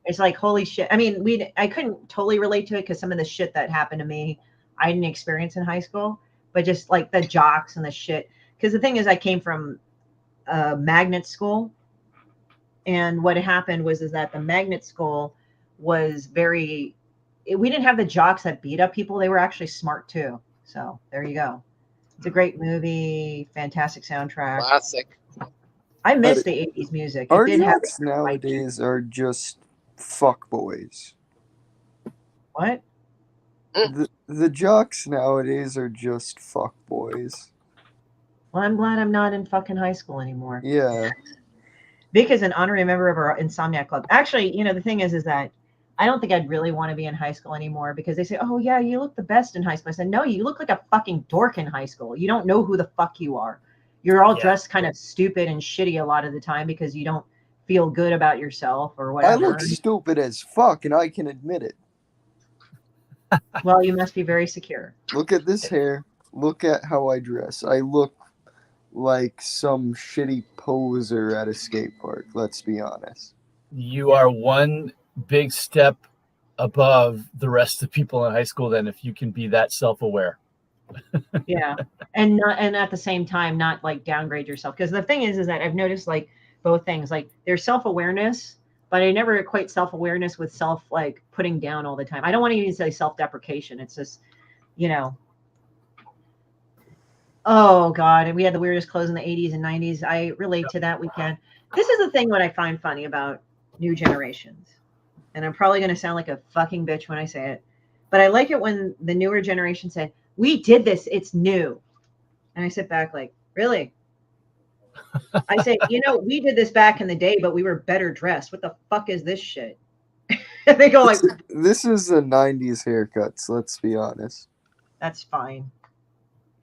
It's like, holy shit. I mean, I couldn't totally relate to it because some of the shit that happened to me, I didn't experience in high school, but just like the jocks and the shit. Because the thing is, I came from a magnet school. And what happened was that the magnet school was we didn't have the jocks that beat up people. They were actually smart too. So there you go. It's a great movie, fantastic soundtrack. Classic. I miss the 80s music. It Our did have jocks nowadays are just fuck boys. what? The jocks nowadays are just fuck boys. Well, I'm glad I'm not in fucking high school anymore. Yeah. Vic is an honorary member of our Insomniac Club. Actually, the thing is that I don't think I'd really want to be in high school anymore because they say, oh, yeah, you look the best in high school. I said, no, you look like a fucking dork in high school. You don't know who the fuck you are. You're all dressed kind of stupid and shitty a lot of the time because you don't feel good about yourself or whatever. I look stupid as fuck, and I can admit it. Well, you must be very secure. Look at this hair. Look at how I dress. I look like some shitty poser at a skate park, let's be honest. You are one big step above the rest of the people in high school then if you can be that self-aware. Yeah. And at the same time not like downgrade yourself, because the thing is that I've noticed like both things, like there's self-awareness, but I never equate self-awareness with like putting down all the time. I don't want to even say self-deprecation. It's just, oh God, and we had the weirdest clothes in the 80s and 90s. I relate to that weekend. This is the thing what I find funny about new generations. And I'm probably going to sound like a fucking bitch when I say it, but I like it when the newer generation say, we did this, it's new. And I sit back like, really? I say, we did this back in the day, but we were better dressed. What the fuck is this shit? And they go like, this is the 90s haircuts, let's be honest. That's fine.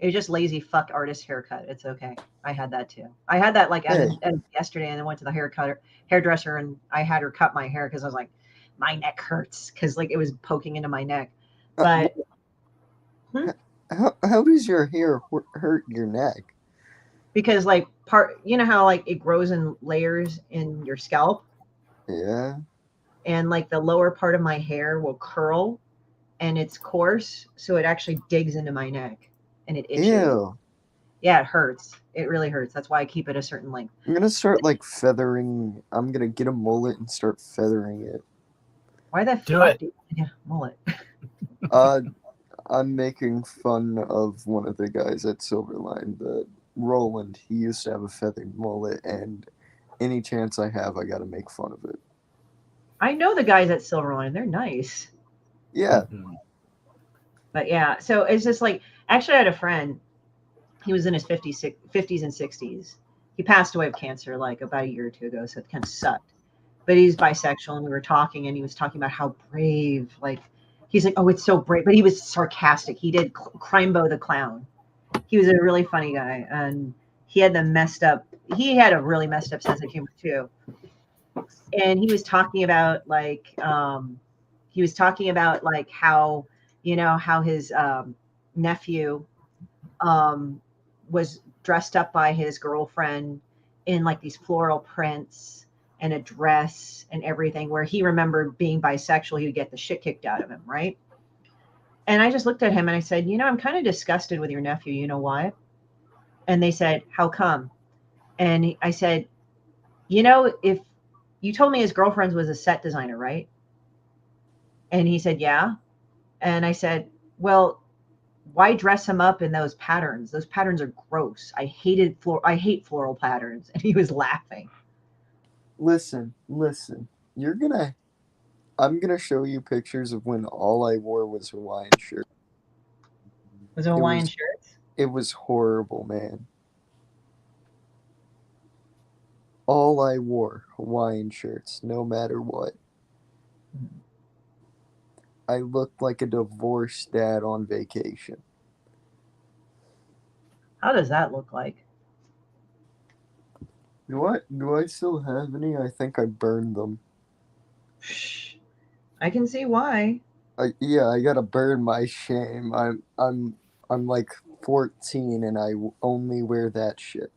It was just lazy fuck artist haircut. It's okay. I had that too. I had that like as yesterday, and I went to the hairdresser, and I had her cut my hair because I was like, my neck hurts because like it was poking into my neck. But how does your hair hurt your neck? Because like how like it grows in layers in your scalp. Yeah. And like the lower part of my hair will curl, and it's coarse, so it actually digs into my neck. And it itches. Ew. Yeah, it hurts. It really hurts. That's why I keep it a certain length. I'm gonna start like feathering. I'm gonna get a mullet and start feathering it. Why the fuck do you get a mullet? I'm making fun of one of the guys at Silverline, the Roland. He used to have a feathered mullet, and any chance I have, I gotta make fun of it. I know the guys at Silverline. They're nice. Yeah. Mm-hmm. But yeah, so it's just like, actually I had a friend, he was in his 50s and 60s. He passed away of cancer like about a year or two ago, so it kind of sucked. But he's bisexual, and we were talking, and he was talking about how brave, like, he's like, oh, it's so brave. But he was sarcastic. He did Crimebo the Clown. He was a really funny guy, and he had a really messed up sense of humor too. And he was talking about like, how, how his nephew was dressed up by his girlfriend in like these floral prints and a dress and everything, where he remembered being bisexual, he would get the shit kicked out of him, right? And I just looked at him and I said, I'm kind of disgusted with your nephew. You know why? And they said, how come? And I said, if you told me his girlfriend was a set designer, right? And he said, yeah. And I said, well, why dress him up in those patterns? Those patterns are gross. I hate floral patterns. And he was laughing. Listen. I'm gonna show you pictures of when all I wore was Hawaiian shirt. Was it Hawaiian shirts? It was horrible, man. All I wore, Hawaiian shirts, no matter what. I looked like a divorced dad on vacation. How does that look like? Do I still have any? I think I burned them. I can see why. Yeah, I gotta burn my shame. I'm like 14 and I only wear that shit.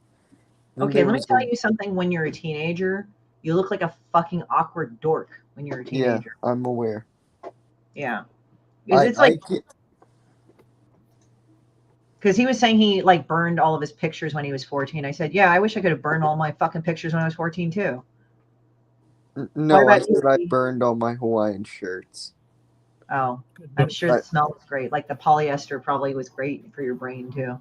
Then Okay, there let me was tell a- you something. When you're a teenager, you look like a fucking awkward dork when you're a Yeah, teenager. I'm aware. Yeah. It's like, because he was saying he like burned all of his pictures when he was 14. I said, yeah, I wish I could have burned all my fucking pictures when I was 14 too. What No, I about you, said I Eddie? burned all my Hawaiian shirts. Oh, I'm sure the smell was great. Like the polyester probably was great for your brain too.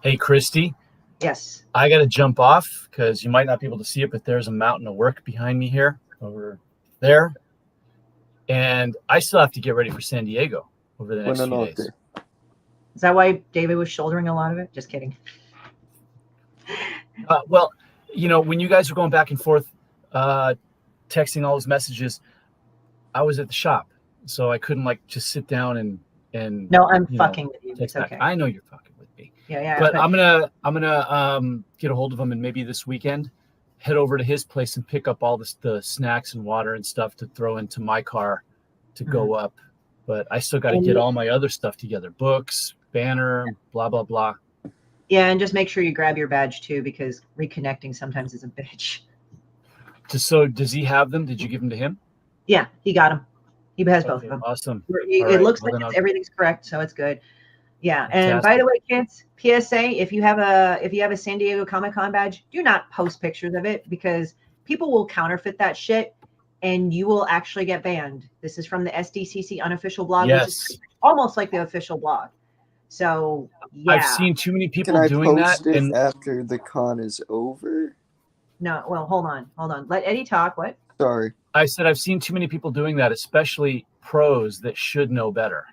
Hey, Christy. Yes. I got to jump off because you might not be able to see it, but there's a mountain of work behind me here over there. And I still have to get ready for San Diego over the next few days. Is that why David was shouldering a lot of it? Just kidding. Well, you know, when you guys were going back and forth, texting all those messages, I was at the shop, so I couldn't like just sit down and. No, I'm fucking with you. It's okay. I know you're fucking with me. Yeah. But I'm gonna get a hold of him, and maybe this weekend head over to his place and pick up all the snacks and water and stuff to throw into my car to go up. But I still got to get all my other stuff together: books, banner, blah blah blah. Yeah, and just make sure you grab your badge too, because reconnecting sometimes is a bitch. So does he have them? Did you give them to him? Yeah, he got them. He has both of them. Awesome. It looks like everything's correct, so it's good. Yeah, and by the way, kids, PSA: if you have a San Diego Comic-Con badge, do not post pictures of it because people will counterfeit that shit, and you will actually get banned. This is from the SDCC unofficial blog, which is almost like the official blog. So yeah, I've seen too many people Can I doing post that. it And after the con is over? No, well, hold on. Let Eddie talk. What? Sorry. I said I've seen too many people doing that, especially pros that should know better.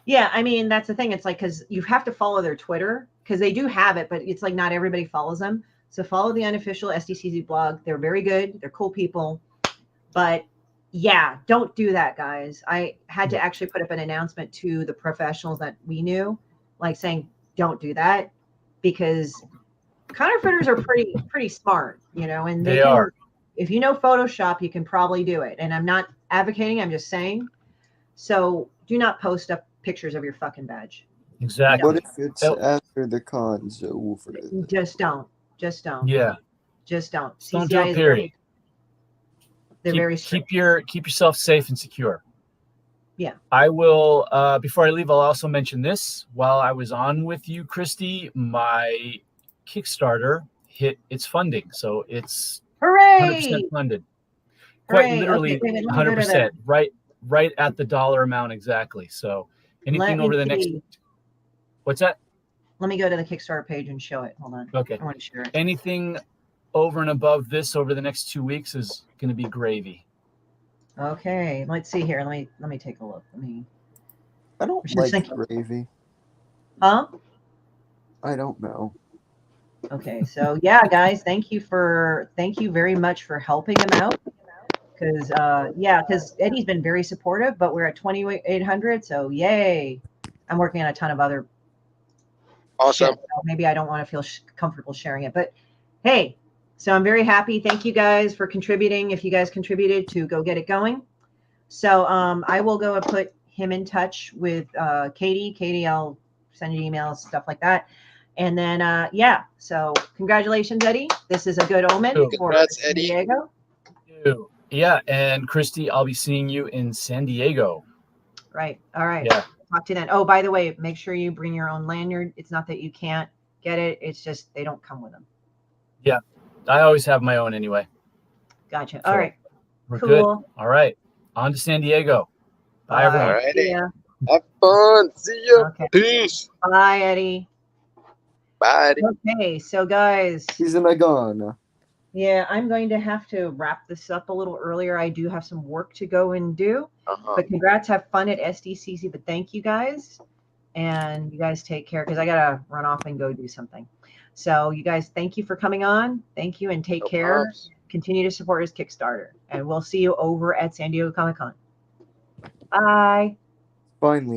Yeah, I mean, that's the thing. It's like, because you have to follow their Twitter because they do have it, but it's like not everybody follows them. So follow the unofficial SDCC blog. They're very good. They're cool people. But yeah, don't do that, guys. I had to actually put up an announcement to the professionals that we knew, like saying, don't do that, because counterfeiters are pretty smart, you know, and they are. If you know Photoshop, you can probably do it. And I'm not advocating, I'm just saying. So do not post up pictures of your fucking badge. Exactly. What if it's after the con's over? Just don't. Yeah. Just don't. Don't do it, period. They're very strict. Keep yourself safe and secure. Yeah. I will, before I leave, I'll also mention this. While I was on with you, Christy, my Kickstarter hit its funding. So it's Hooray! 100% funded. Quite literally 100%. Right at the dollar amount exactly. So anything over the next... What's that? Let me go to the Kickstarter page and show it. Hold on. Okay. I want to share it. Anything over and above this over the next 2 weeks is going to be gravy. Okay, let's see here. Let me take a look. I don't like gravy. Huh? I don't know. Okay, so yeah, guys, thank you very much for helping him out. Because Eddie's been very supportive, but we're at 2,800, so yay! I'm working on a ton of other. Awesome. Shit, so maybe I don't want to feel comfortable sharing it, but hey. So I'm very happy. Thank you guys for contributing. If you guys contributed to go get it going. So I will go and put him in touch with Katie. Katie, I'll send you emails, stuff like that. And then, yeah. So congratulations, Eddie. This is a good omen for San Diego. Yeah. And Christy, I'll be seeing you in San Diego. Right. All right. Yeah. Talk to you then. Oh, by the way, make sure you bring your own lanyard. It's not that you can't get it. It's just they don't come with them. Yeah. I always have my own anyway. Gotcha. All right. We're cool. Good. All right. On to San Diego. Bye, everyone. All righty. Have fun. See ya. Okay. Peace. Bye, Eddie. Bye. Okay. So, guys. He's in a gun. Yeah, I'm going to have to wrap this up a little earlier. I do have some work to go and do. But congrats. Have fun at SDCC. But thank you guys. And you guys take care because I got to run off and go do something. So you guys, thank you for coming on. Thank you and take care. Problems. Continue to support his Kickstarter. And we'll see you over at San Diego Comic-Con. Bye. Finally.